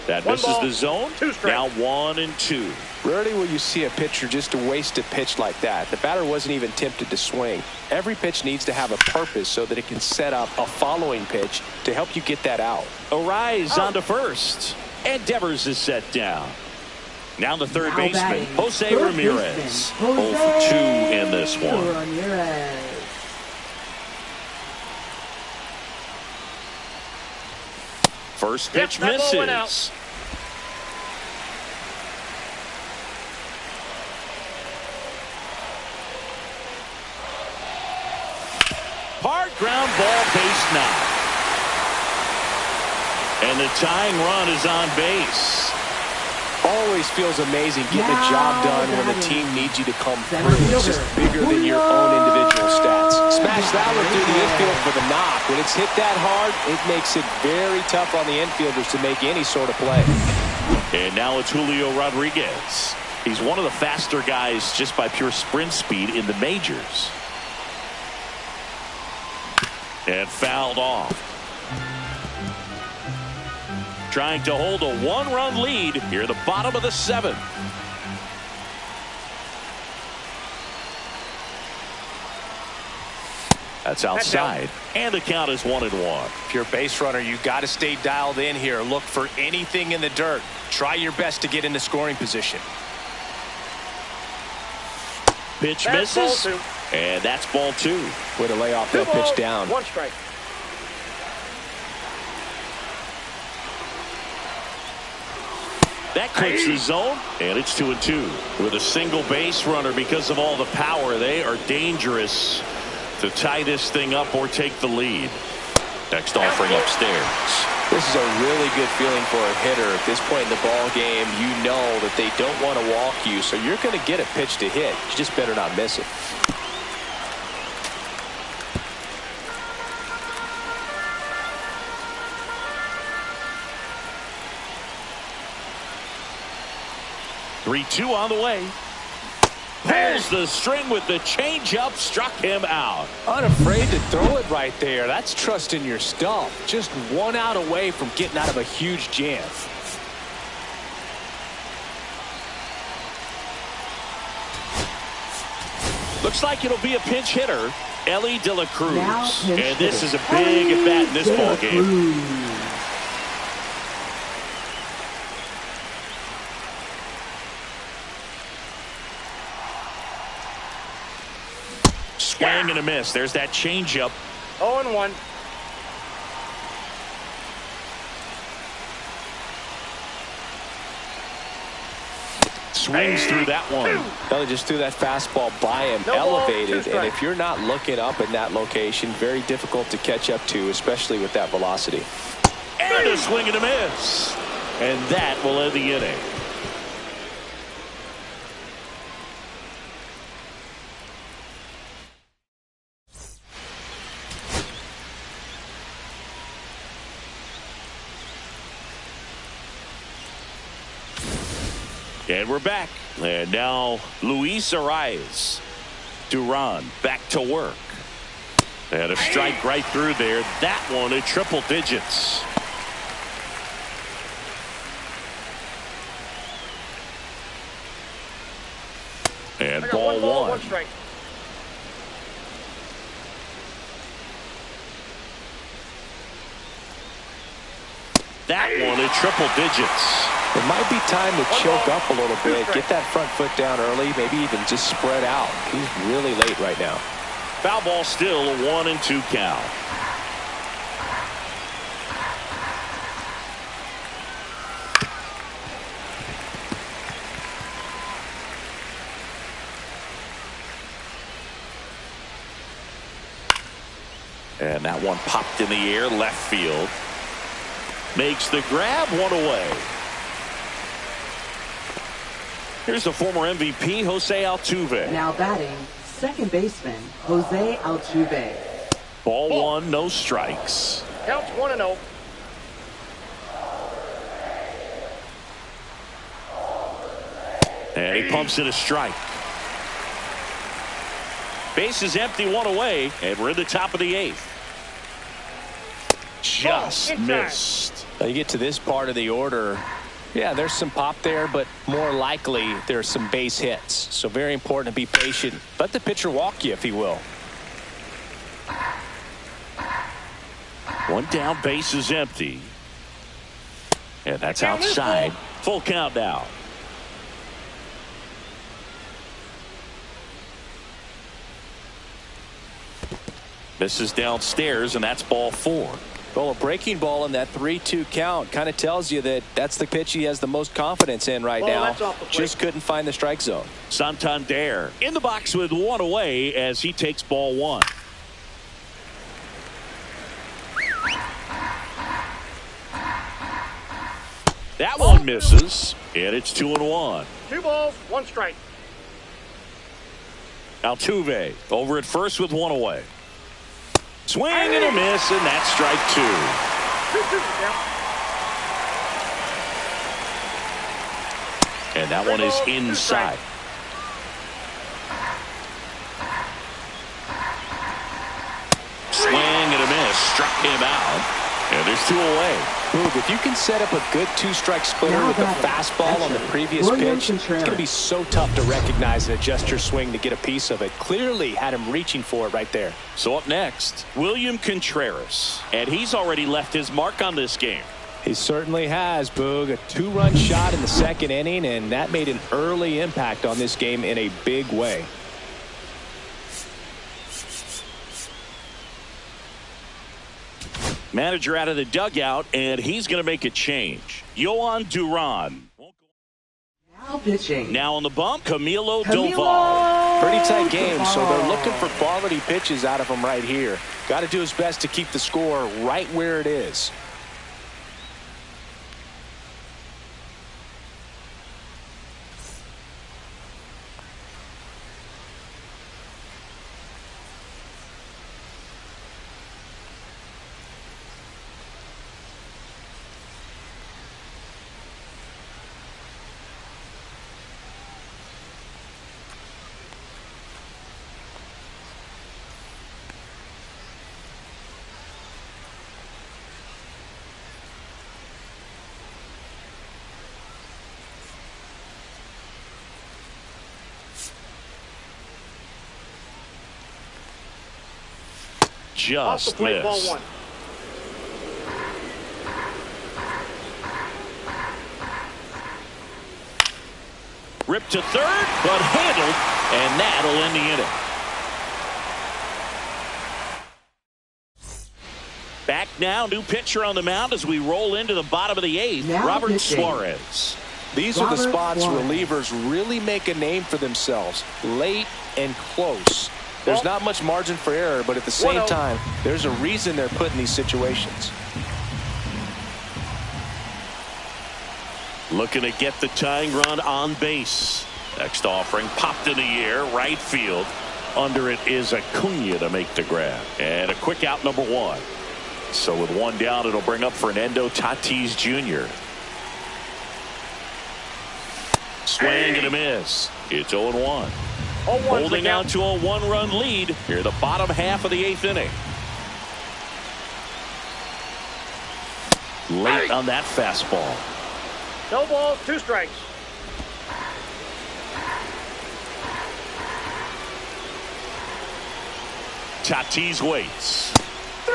That misses the zone. Now 1-2. Rarely will you see a pitcher just waste a pitch like that. The batter wasn't even tempted to swing. Every pitch needs to have a purpose so that it can set up a following pitch to help you get that out. Arise on to first. And Devers is set down. Now the third baseman, Jose Ramirez. 0 for 2 in this one. Ramirez. First pitch misses. Hard ground ball, base knock. And the tying run is on base. Always feels amazing getting a job done when the team needs you to come through. It's just bigger than your own individual stats. Smash that one through the infield for the knock. When it's hit that hard, it makes it very tough on the infielders to make any sort of play. And now it's Julio Rodriguez. He's one of the faster guys just by pure sprint speed in the majors. And fouled off. Trying to hold a 1-run lead here at the bottom of the 7th. That's outside. And the count is 1-1. If you're a base runner, you've got to stay dialed in here. Look for anything in the dirt. Try your best to get into scoring position. Pitch misses. And that's ball 2. Way to lay off that pitch down. 1 strike. That clips the zone, and it's 2-2. With a single base runner, because of all the power, they are dangerous to tie this thing up or take the lead. Next offering upstairs. This is a really good feeling for a hitter. At this point in the ball game, you know that they don't want to walk you, so you're going to get a pitch to hit. You just better not miss it. Three-two on the way. Pulls the string with the changeup, struck him out. Unafraid to throw it right there. That's trust in your stuff. Just one out away from getting out of a huge jam. Looks like it'll be a pinch hitter, Ellie De La Cruz. And this is a big at bat in this ball game. Swing and a miss. There's that changeup. 0-1. Swings through that one. They just threw that fastball by him, elevated, and if you're not looking up in that location, very difficult to catch up to, especially with that velocity. And a swing and a miss. And that will end the inning. And we're back. And now Luis Arias. Duran back to work. And a strike right through there. That one at triple digits. And ball one. Strike. That one at triple digits. It might be time to choke up a little bit, get that front foot down early, maybe even just spread out. He's really late right now. Foul ball still, a 1-2 count. And that one popped in the air, left field. Makes the grab, one away. Here's the former MVP, Jose Altuve. Now batting, second baseman, Jose Altuve. Ball one, no strikes. Counts 1-0. And he pumps in a strike. Base is empty, one away, and we're in the top of the eighth. Just missed. Now you get to this part of the order. Yeah, there's some pop there, but more likely there's some base hits. So very important to be patient. Let the pitcher walk you if he will. One down, base is empty. And that's outside. Full count now. Misses downstairs, and that's ball four. Well, a breaking ball in that 3-2 count kind of tells you that that's the pitch he has the most confidence in right now. Just couldn't find the strike zone. Santander in the box with one away as he takes ball one. That one misses, and it's 2-1. 2 balls, 1 strike. Altuve over at first with one away. Swing and a miss, and that's strike two. And that one is inside. Swing and a miss, struck him out. And there's 2 away. Boog, if you can set up a good 2-strike splitter with a fastball on the previous pitch, it's going to be so tough to recognize and adjust your swing to get a piece of it. Clearly had him reaching for it right there. So up next, William Contreras. And he's already left his mark on this game. He certainly has, Boog. A 2-run shot in the second inning, and that made an early impact on this game in a big way. Manager out of the dugout, and he's going to make a change. Yohan Duran. Now pitching. Now on the bump, Camilo Doval. Pretty tight game, so they're looking for quality pitches out of him right here. Got to do his best to keep the score right where it is. Off the just plate, ball missed. 1. Ripped to third, but handled, and that'll end the inning. Back now, new pitcher on the mound as we roll into the bottom of the 8th. Now Robert pitching. Suarez. These are the Robert spots Suarez. relievers really make a name for themselves. Late and close. There's not much margin for error, but at the same 1-0. time, there's a reason they're put in these situations. Looking to get the tying run on base. Next offering popped in the air, right field. Under it is Acuna to make the grab. And a quick out, number 1. So with 1 down, it'll bring up Fernando Tatis Jr. Swing and a miss. It's 0-1. 0-1 Holding for out to a 1-run lead here the bottom half of the 8th inning. Late on that fastball. No balls, 2 strikes. Tatis waits.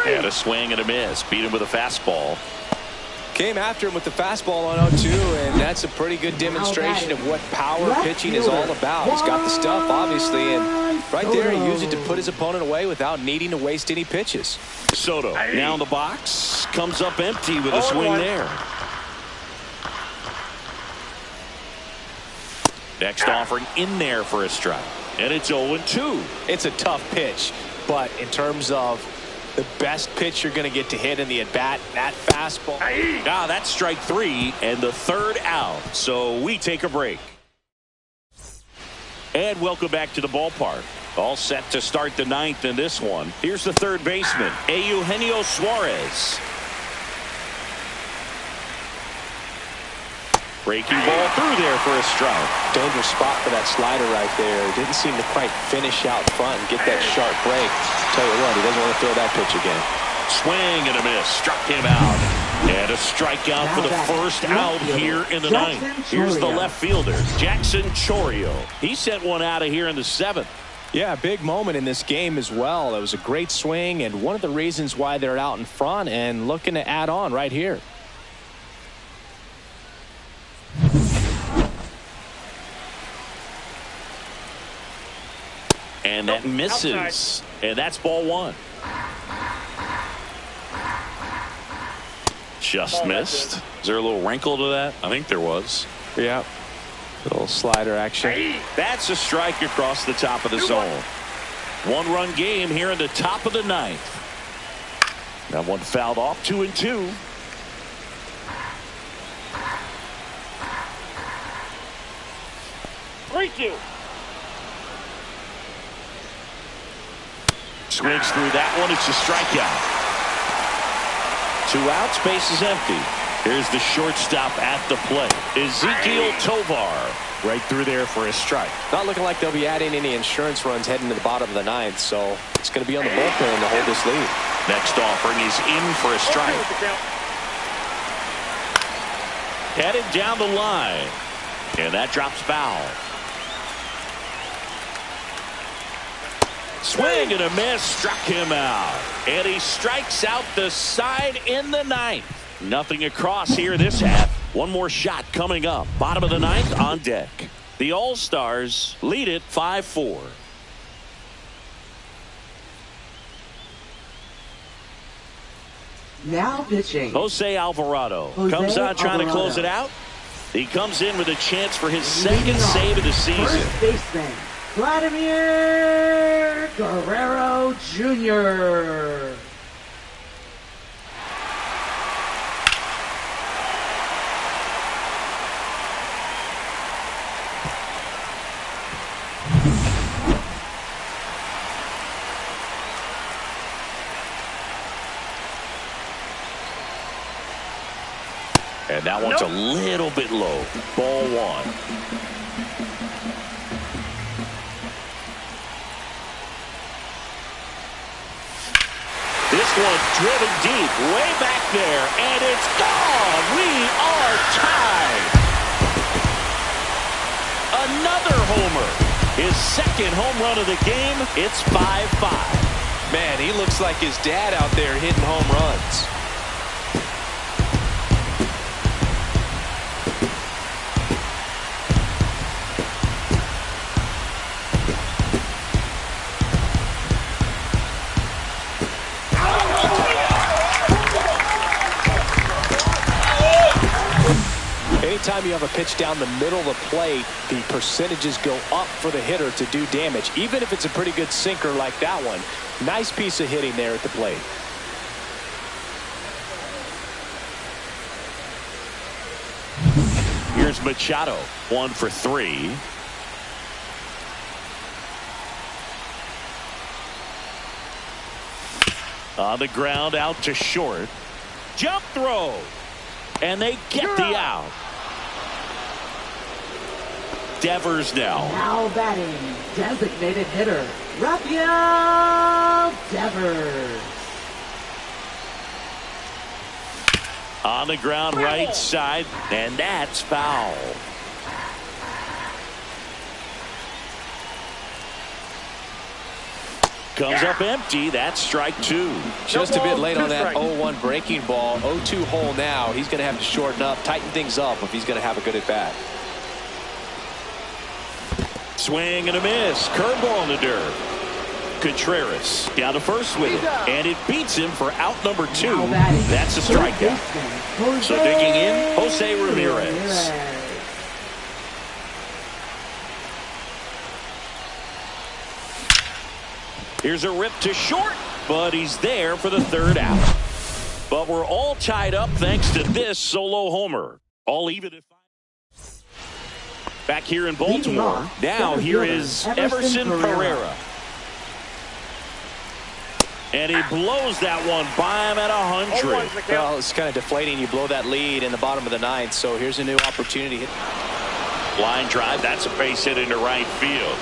And a swing and a miss. Beat him with a fastball. Came after him with the fastball on 0-2, and that's a pretty good demonstration of what power pitching is all about. He's got the stuff, obviously, and right there he used it to put his opponent away without needing to waste any pitches. Soto now in the box. Comes up empty with a swing 0-1. there. Next offering in there for a strike. And it's 0-2. It's a tough pitch, but in terms of the best pitch you're going to get to hit in the at-bat, that fastball. Now that's strike 3 and the 3rd out. So we take a break. And welcome back to the ballpark. All set to start the 9th in this one. Here's the 3rd baseman, Eugenio Suarez. Breaking ball through there for a strike. Dangerous spot for that slider right there. Didn't seem to quite finish out front and get that sharp break. Tell you what, he doesn't want to throw that pitch again. Swing and a miss. Struck him out. And a strikeout for the first out here in the 9th. Here's the left fielder, Jackson Chourio. He sent one out of here in the 7th. Yeah, a big moment in this game as well. It was a great swing and one of the reasons why they're out in front and looking to add on right here. And that misses. Outside. And that's ball 1. Just missed. Is there a little wrinkle to that? I think there was. Yeah. Little slider action. That's a strike across the top of the zone. 1-run game here in the top of the 9th. That one fouled off. 2-2. Thank you. Swings through that one. It's a strikeout. 2 outs. Base is empty. Here's the shortstop at the plate, Ezequiel Tovar. Right through there for a strike. Not looking like they'll be adding any insurance runs heading to the bottom of the 9th, so it's going to be on the bullpen to hold this lead. Next offering is in for a strike. Headed down the line. And that drops foul. Swing and a miss. Struck him out. And he strikes out the side in the 9th. Nothing across here this half. One more shot coming up. Bottom of the 9th on deck. The All-Stars lead it 5-4. Now pitching. Jose Alvarado Jose comes on trying to close Alvarado. it out. He comes in with a chance for his Leading second off, save of the season. First baseman, Vladimir Guerrero Jr. And that one's a little bit low. Ball 1. This one driven deep, way back there, and it's gone. We are tied. Another homer. His second home run of the game. It's 5-5. Man, he looks like his dad out there hitting home runs. Anytime you have a pitch down the middle of the plate, the percentages go up for the hitter to do damage, even if it's a pretty good sinker like that one. Nice piece of hitting there at the plate. Here's Machado, 1 for 3. On the ground, out to short. Jump throw. And they get the out. Devers now. Now batting, designated hitter, Rafael Devers. On the ground, right side, and that's foul. Comes up empty. That's strike 2. Just a bit late on that 0-1 breaking ball. 0-2 hole now. He's going to have to shorten up, tighten things up if he's going to have a good at bat. Swing and a miss. Curveball in the dirt. Contreras down to first with it, and it beats him for out number 2. That's a strikeout. So digging in, Jose Ramirez. Here's a rip to short, but he's there for the 3rd out. But we're all tied up thanks to this solo homer. All even at 5. Back here in Baltimore. Now here is Everson Pereira. And he blows that one by him at 100. Well, it's kind of deflating. You blow that lead in the bottom of the 9th, so here's a new opportunity. Line drive, that's a base hit into right field.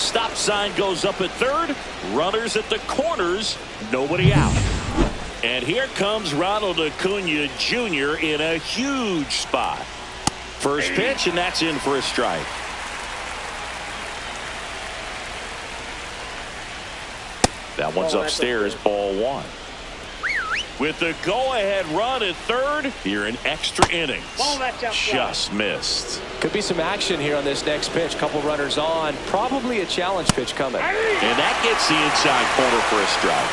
Stop sign goes up at 3rd. Runners at the corners. Nobody out. And here comes Ronald Acuna Jr. in a huge spot. First pitch, and that's in for a strike. That one's upstairs, ball 1. With the go-ahead run at 3rd, here in extra innings. Just missed. Could be some action here on this next pitch. Couple runners on. Probably a challenge pitch coming. And that gets the inside corner for a strike.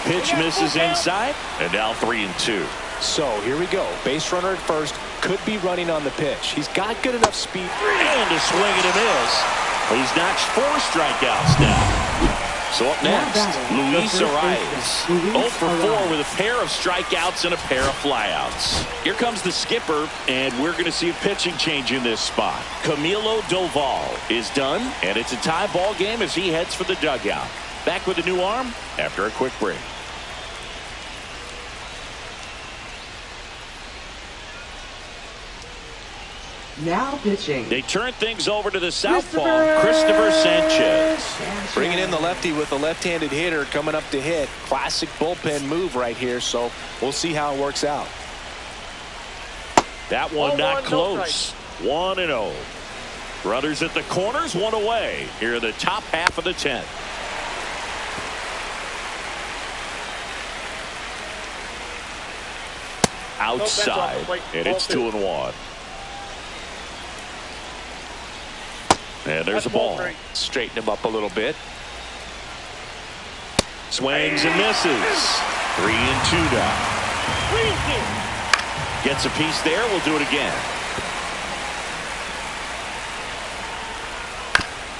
Pitch misses inside, and now 3-2. So here we go. Base runner at first. Could be running on the pitch. He's got good enough speed. And a swing and a miss. He's notched 4 strikeouts now. So up next, Luis Arias. 0 for 4 with a pair of strikeouts and a pair of flyouts. Here comes the skipper, and we're going to see a pitching change in this spot. Camilo Doval is done, and it's a tie ball game as he heads for the dugout. Back with a new arm after a quick break. Now pitching. They turn things over to the southpaw, Christopher Sanchez. Bringing in the lefty with a left-handed hitter coming up to hit. Classic bullpen move right here, so we'll see how it works out. That one not close. 1-0. Runners at the corners, 1 away. Here in the top half of the 10th. Outside, and it's 2-1. And there's a ball. Straighten him up a little bit. Swings and misses. 3-2 now. Gets a piece there. We'll do it again.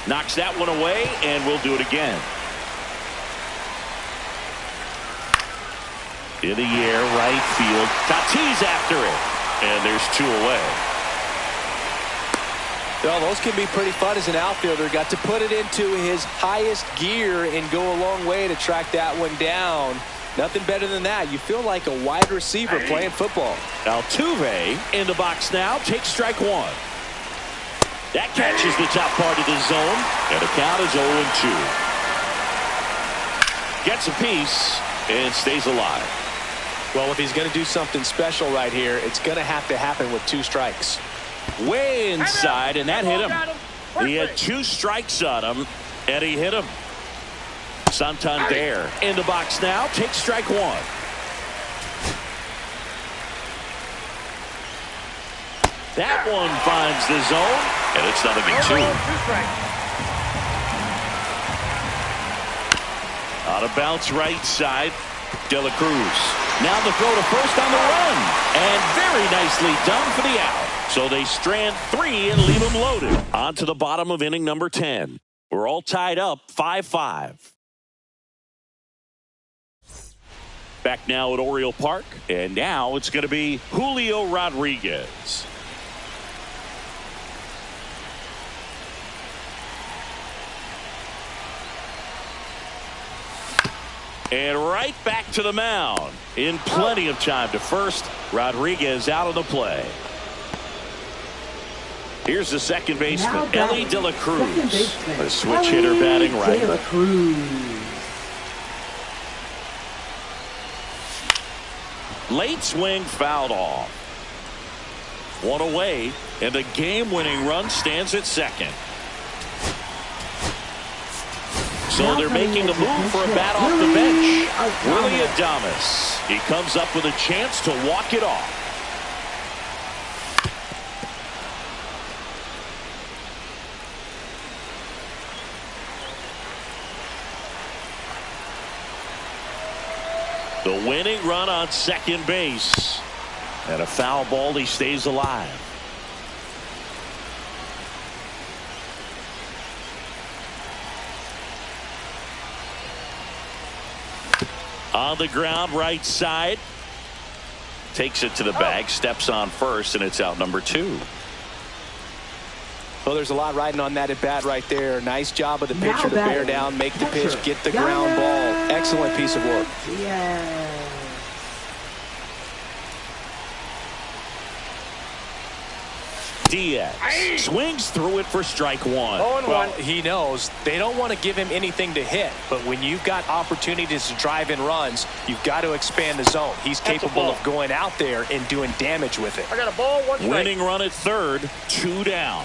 Knocks that one away, and we'll do it again. In the air, right field. Tatis after it. And there's 2 away. Well, those can be pretty fun as an outfielder. Got to put it into his highest gear and go a long way to track that one down. Nothing better than that. You feel like a wide receiver playing football. Altuve in the box now. Takes strike 1. That catches the top part of the zone. And the count is 0-2. Gets a piece and stays alive. Well, if he's going to do something special right here, it's going to have to happen with 2 strikes. Way inside, and that hit him. He had 2 strikes on him, and he hit him. Santander in the box now. Takes strike 1. That one finds the zone, and it's 0-2. On a bounce right side, De La Cruz. Now the throw to first on the run, and very nicely done for the out. So they strand 3 and leave them loaded. On to the bottom of inning number 10. We're all tied up 5-5. Back now at Oriole Park, and now it's going to be Julio Rodriguez. And right back to the mound. In plenty of time to first. Rodriguez out of the play. Here's the second baseman, Ellie De La Cruz. A switch hitter batting right. De La Cruz. Late swing fouled off. 1 away, and the game-winning run stands at second. So they're making a move for a bat off the bench. Willie Adames. He comes up with a chance to walk it off. The winning run on second base. And a foul ball, he stays alive. On the ground, right side. Takes it to the bag, steps on first, and it's out number 2. Well, there's a lot riding on that at bat right there. Nice job of the pitcher to bear down, make the pitch, get the ground ball. Excellent piece of work. Yes. Diaz swings through it for strike 1. Well, he knows they don't want to give him anything to hit, but when you've got opportunities to drive in runs, you've got to expand the zone. He's capable of going out there and doing damage with it. I got a ball, 1 strike. Winning run at third, 2 down.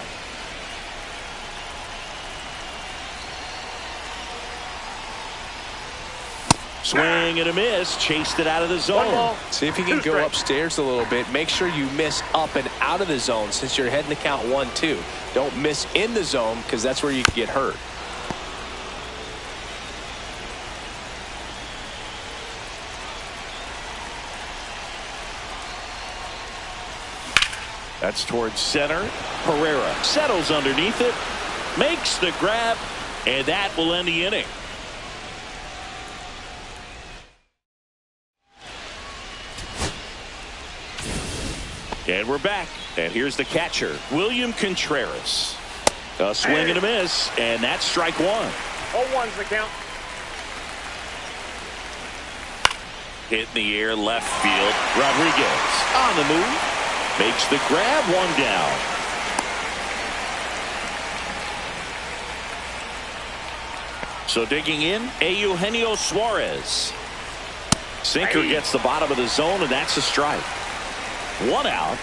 Swing and a miss. Chased it out of the zone. See if you can go upstairs a little bit. Make sure you miss up and out of the zone since you're heading to count 1-2. Don't miss in the zone because that's where you can get hurt. That's towards center. Herrera settles underneath it. Makes the grab. And that will end the inning. And we're back. And here's the catcher, William Contreras. A swing and a miss, and that's strike 1. 0-1's the count. Hit in the air, left field. Rodriguez on the move. Makes the grab, 1 down. So digging in, Eugenio Suarez. Sinker gets the bottom of the zone, and that's a strike. 1 out.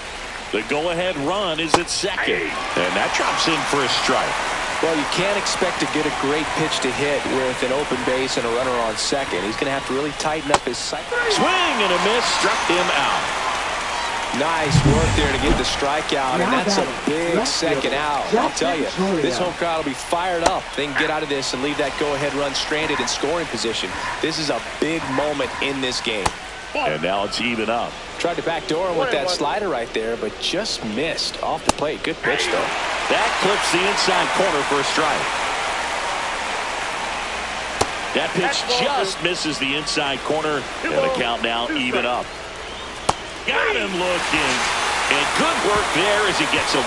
The go-ahead run is at second. And that drops in for a strike. Well, you can't expect to get a great pitch to hit with an open base and a runner on second. He's going to have to really tighten up his sight. Swing and a miss. Struck him out. Nice work there to get the strikeout, and that's a big second out. I'll tell you, this home crowd will be fired up. They can get out of this and leave that go-ahead run stranded in scoring position. This is a big moment in this game. And now it's even up. Tried to backdoor him with that slider right there, but just missed off the plate. Good pitch, though. That clips the inside corner for a strike. That pitch just misses the inside corner, and the count now even up. Got him looking, and good work there as he gets a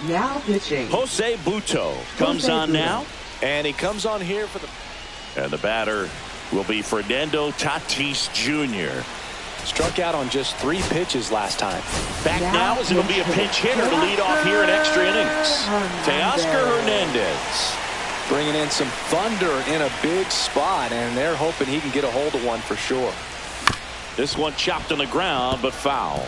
1-2-3. Now pitching. Jose Butto comes on now, and he comes on here for the. And the batter will be Fernando Tatis Jr. Struck out on just 3 pitches last time. Back now as it'll be a pinch hitter to lead off here in extra innings. Teoscar Hernandez. Bringing in some thunder in a big spot, and they're hoping he can get a hold of one for sure. This one chopped on the ground, but foul.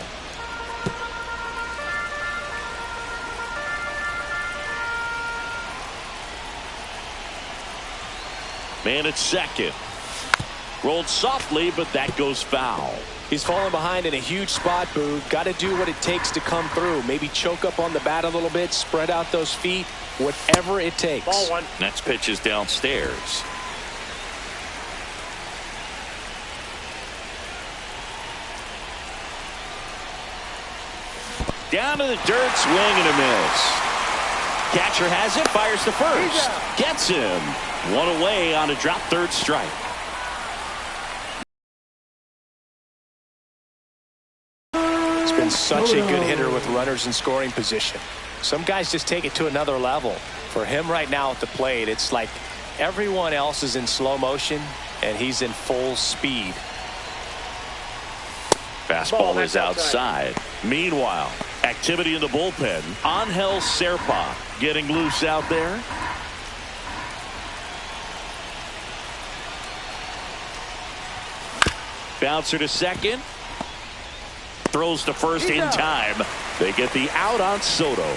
Man at second. Rolled softly, but that goes foul. He's falling behind in a huge spot, Boo. Got to do what it takes to come through. Maybe choke up on the bat a little bit, spread out those feet, whatever it takes. Ball one. Next pitch is downstairs. Down to the dirt, swing and a miss. Catcher has it, fires to first. Gets him. One away on a drop third strike. He's been such a good hitter with runners in scoring position. Some guys just take it to another level. For him right now at the plate, it's like everyone else is in slow motion and he's in full speed. Fastball is outside. Meanwhile, activity in the bullpen. Angel Serpa getting loose out there. Bouncer to second. Throws to first in time. They get the out on Soto.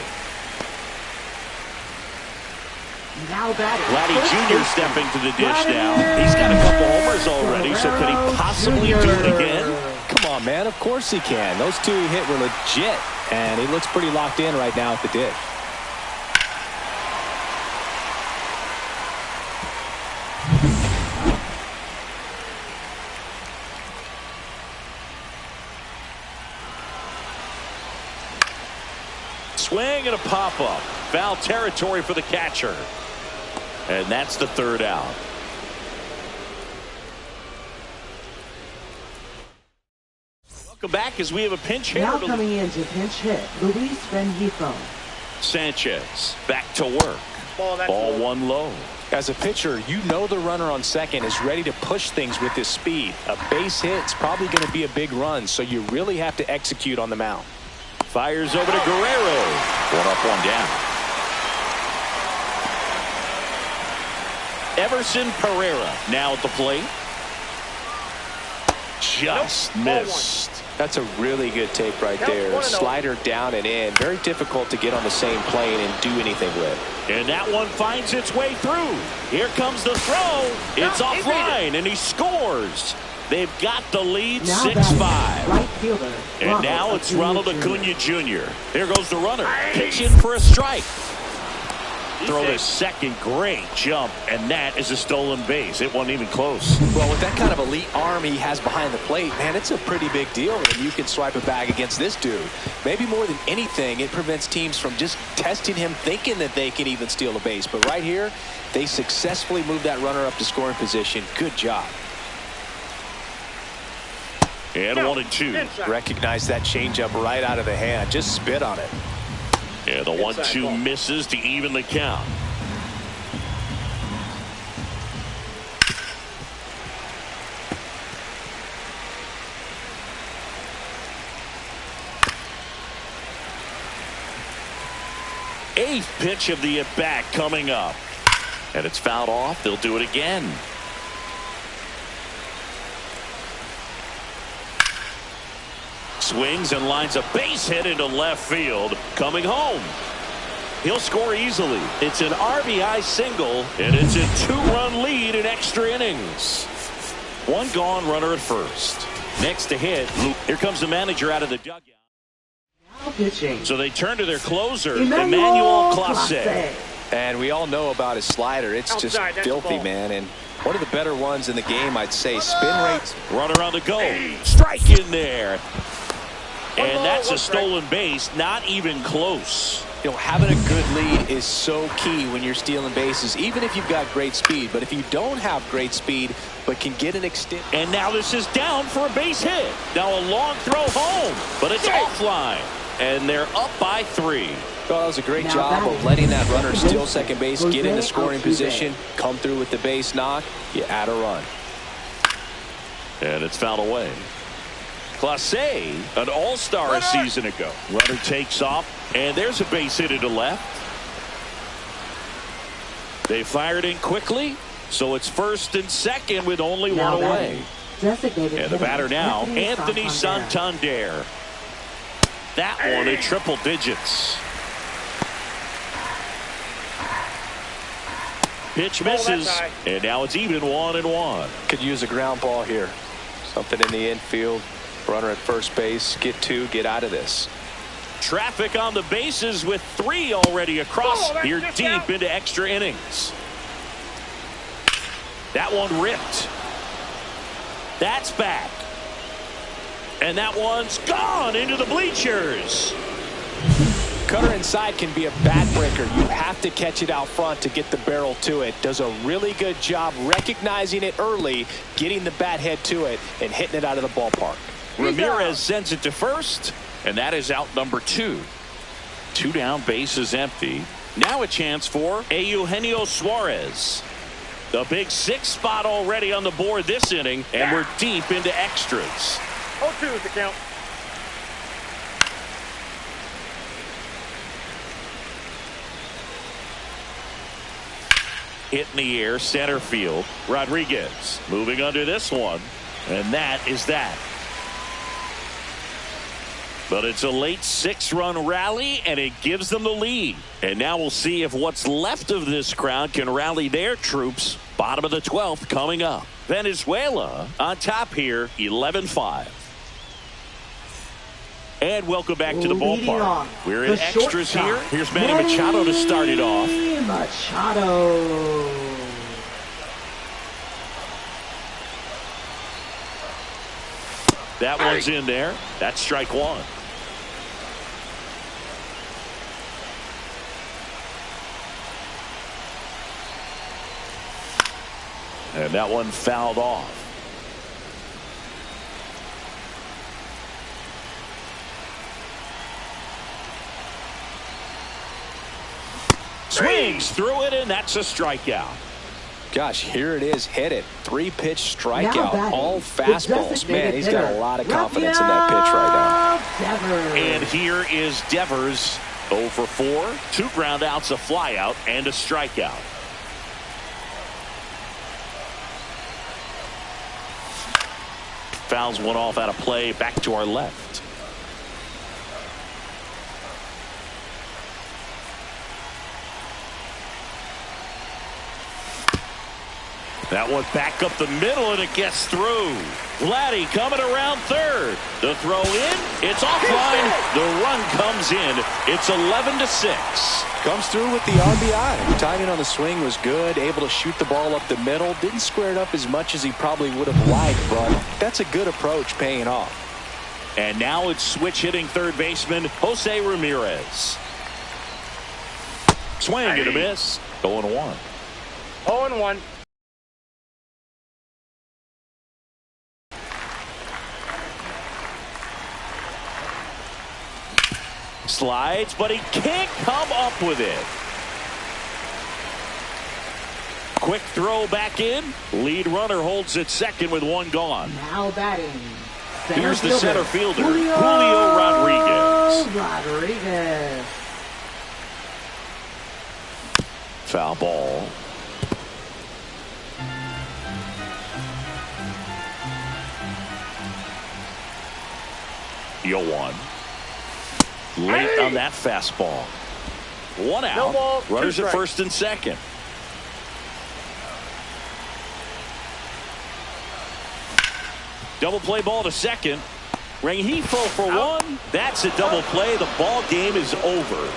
Now batting. Vladdy Jr. stepping to the dish now. He's got a couple homers already, so could he possibly do it again? Come on, man. Of course he can. Those two he hit were legit, and he looks pretty locked in right now at the dish. Swing and a pop-up. Foul territory for the catcher. And that's the third out. Welcome back as we have a pinch hitter. Now coming in to pinch hit, Luis Rengifo. Sanchez back to work. Ball one low. As a pitcher, you know the runner on second is ready to push things with his speed. A base hit's probably going to be a big run, so you really have to execute on the mound. Fires over to Guerrero. One up, one down. Everson Pereira now at the plate. Just missed. That's a really good take right there. Slider down and in. Very difficult to get on the same plane and do anything with. And that one finds its way through. Here comes the throw. It's offline, and he scores. They've got the lead 6-5. Right fielder. And now it's Ronald Acuna Jr. Here goes the runner. Pitching for a strike. Throw to second. Great jump. And that is a stolen base. It wasn't even close. Well, with that kind of elite arm he has behind the plate, man, it's a pretty big deal when you can swipe a bag against this dude. Maybe more than anything, it prevents teams from just testing him, thinking that they can even steal a base. But right here, they successfully moved that runner up to scoring position. Good job. And 1-2. Recognize that changeup right out of the hand. Just spit on it. Yeah, the 1-2 misses to even the count. Eighth pitch of the at-bat coming up. And it's fouled off. They'll do it again. Swings and lines a base hit into left field. Coming home. He'll score easily. It's an RBI single, and it's a 2-run lead in extra innings. One gone, runner at first. Next to hit. Here comes the manager out of the dugout. Now pitching. So they turn to their closer, Emmanuel Clase. And we all know about his slider. It's just filthy, man. And one of the better ones in the game, I'd say. Spin rates. Runner on the go. Strike in there. And that's a stolen base, not even close. You know, having a good lead is so key when you're stealing bases, even if you've got great speed. But if you don't have great speed, but can get an extent. And now this is down for a base hit. Now a long throw home, but it's offline. And they're up by 3. Well, that was a great job of letting that runner steal second base, get into scoring position, come through with the base knock. You add a run. And it's fouled away. Clase, an all-star a season ago. Runner takes off, and there's a base hit into left. They fired in quickly, so it's first and second with only one away. And the batter now, Anthony Santander. That one in triple digits. Pitch misses, and now it's even 1-1. Could use a ground ball here. Something in the infield. Runner at first base. Get two. Get out of this. Traffic on the bases with 3 already across. Here deep into extra innings. That one ripped. That's back. And that one's gone into the bleachers. Cutter inside can be a bat breaker. You have to catch it out front to get the barrel to it. Does a really good job recognizing it early, getting the bat head to it, and hitting it out of the ballpark. Ramirez sends it to first, and that is out number 2. 2 down, bases empty. Now a chance for Eugenio Suarez. The big 6th spot already on the board this inning, and we're deep into extras. 0-2 is the count. Hit in the air, center field. Rodriguez moving under this one, and that is that. But it's a late 6-run rally, and it gives them the lead. And now we'll see if what's left of this crowd can rally their troops. Bottom of the 12th coming up. Venezuela on top here, 11-5. And welcome back to the ballpark. We're in extras here. Here's Manny Machado to start it off. Machado. That one's in there. That's strike 1. And that one fouled off. Swings through it, and that's a strikeout. Gosh, here it is. Hit it. 3-pitch strikeout. All fastballs. Man, he's got a lot of confidence in that pitch right now. And here is Devers. 0 for 4. 2 ground outs, a fly out, and a strikeout. Fouls one off out of play. Back to our left. That one back up the middle, and it gets through. Vladdy coming around third. The throw in. It's offline. The run comes in. It's 11-6. Comes through with the RBI. Timing on the swing was good. Able to shoot the ball up the middle. Didn't square it up as much as he probably would have liked, but that's a good approach paying off. And now it's switch hitting third baseman Jose Ramirez. Swing and a miss. 0-1. 0-1. Slides, but he can't come up with it. Quick throw back in. Lead runner holds at second with 1 gone. Now batting. Here's the center fielder, Julio Rodriguez. Foul ball. Yoan. Late on that fastball. 1 out. No ball, runners at first and second. Double play ball to second. Rengifo for 1. That's a double play. The ball game is over.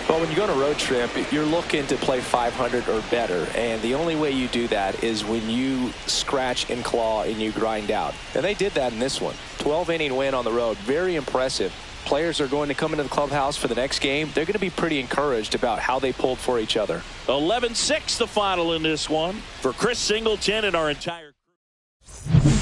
Well, when you go on a road trip, you're looking to play 500 or better, and the only way you do that is when you scratch and claw and you grind out. And they did that in this one. 12-inning win on the road. Very impressive. Players are going to come into the clubhouse for the next game. They're going to be pretty encouraged about how they pulled for each other. 11-6 the final in this one for Chris Singleton and our entire crew.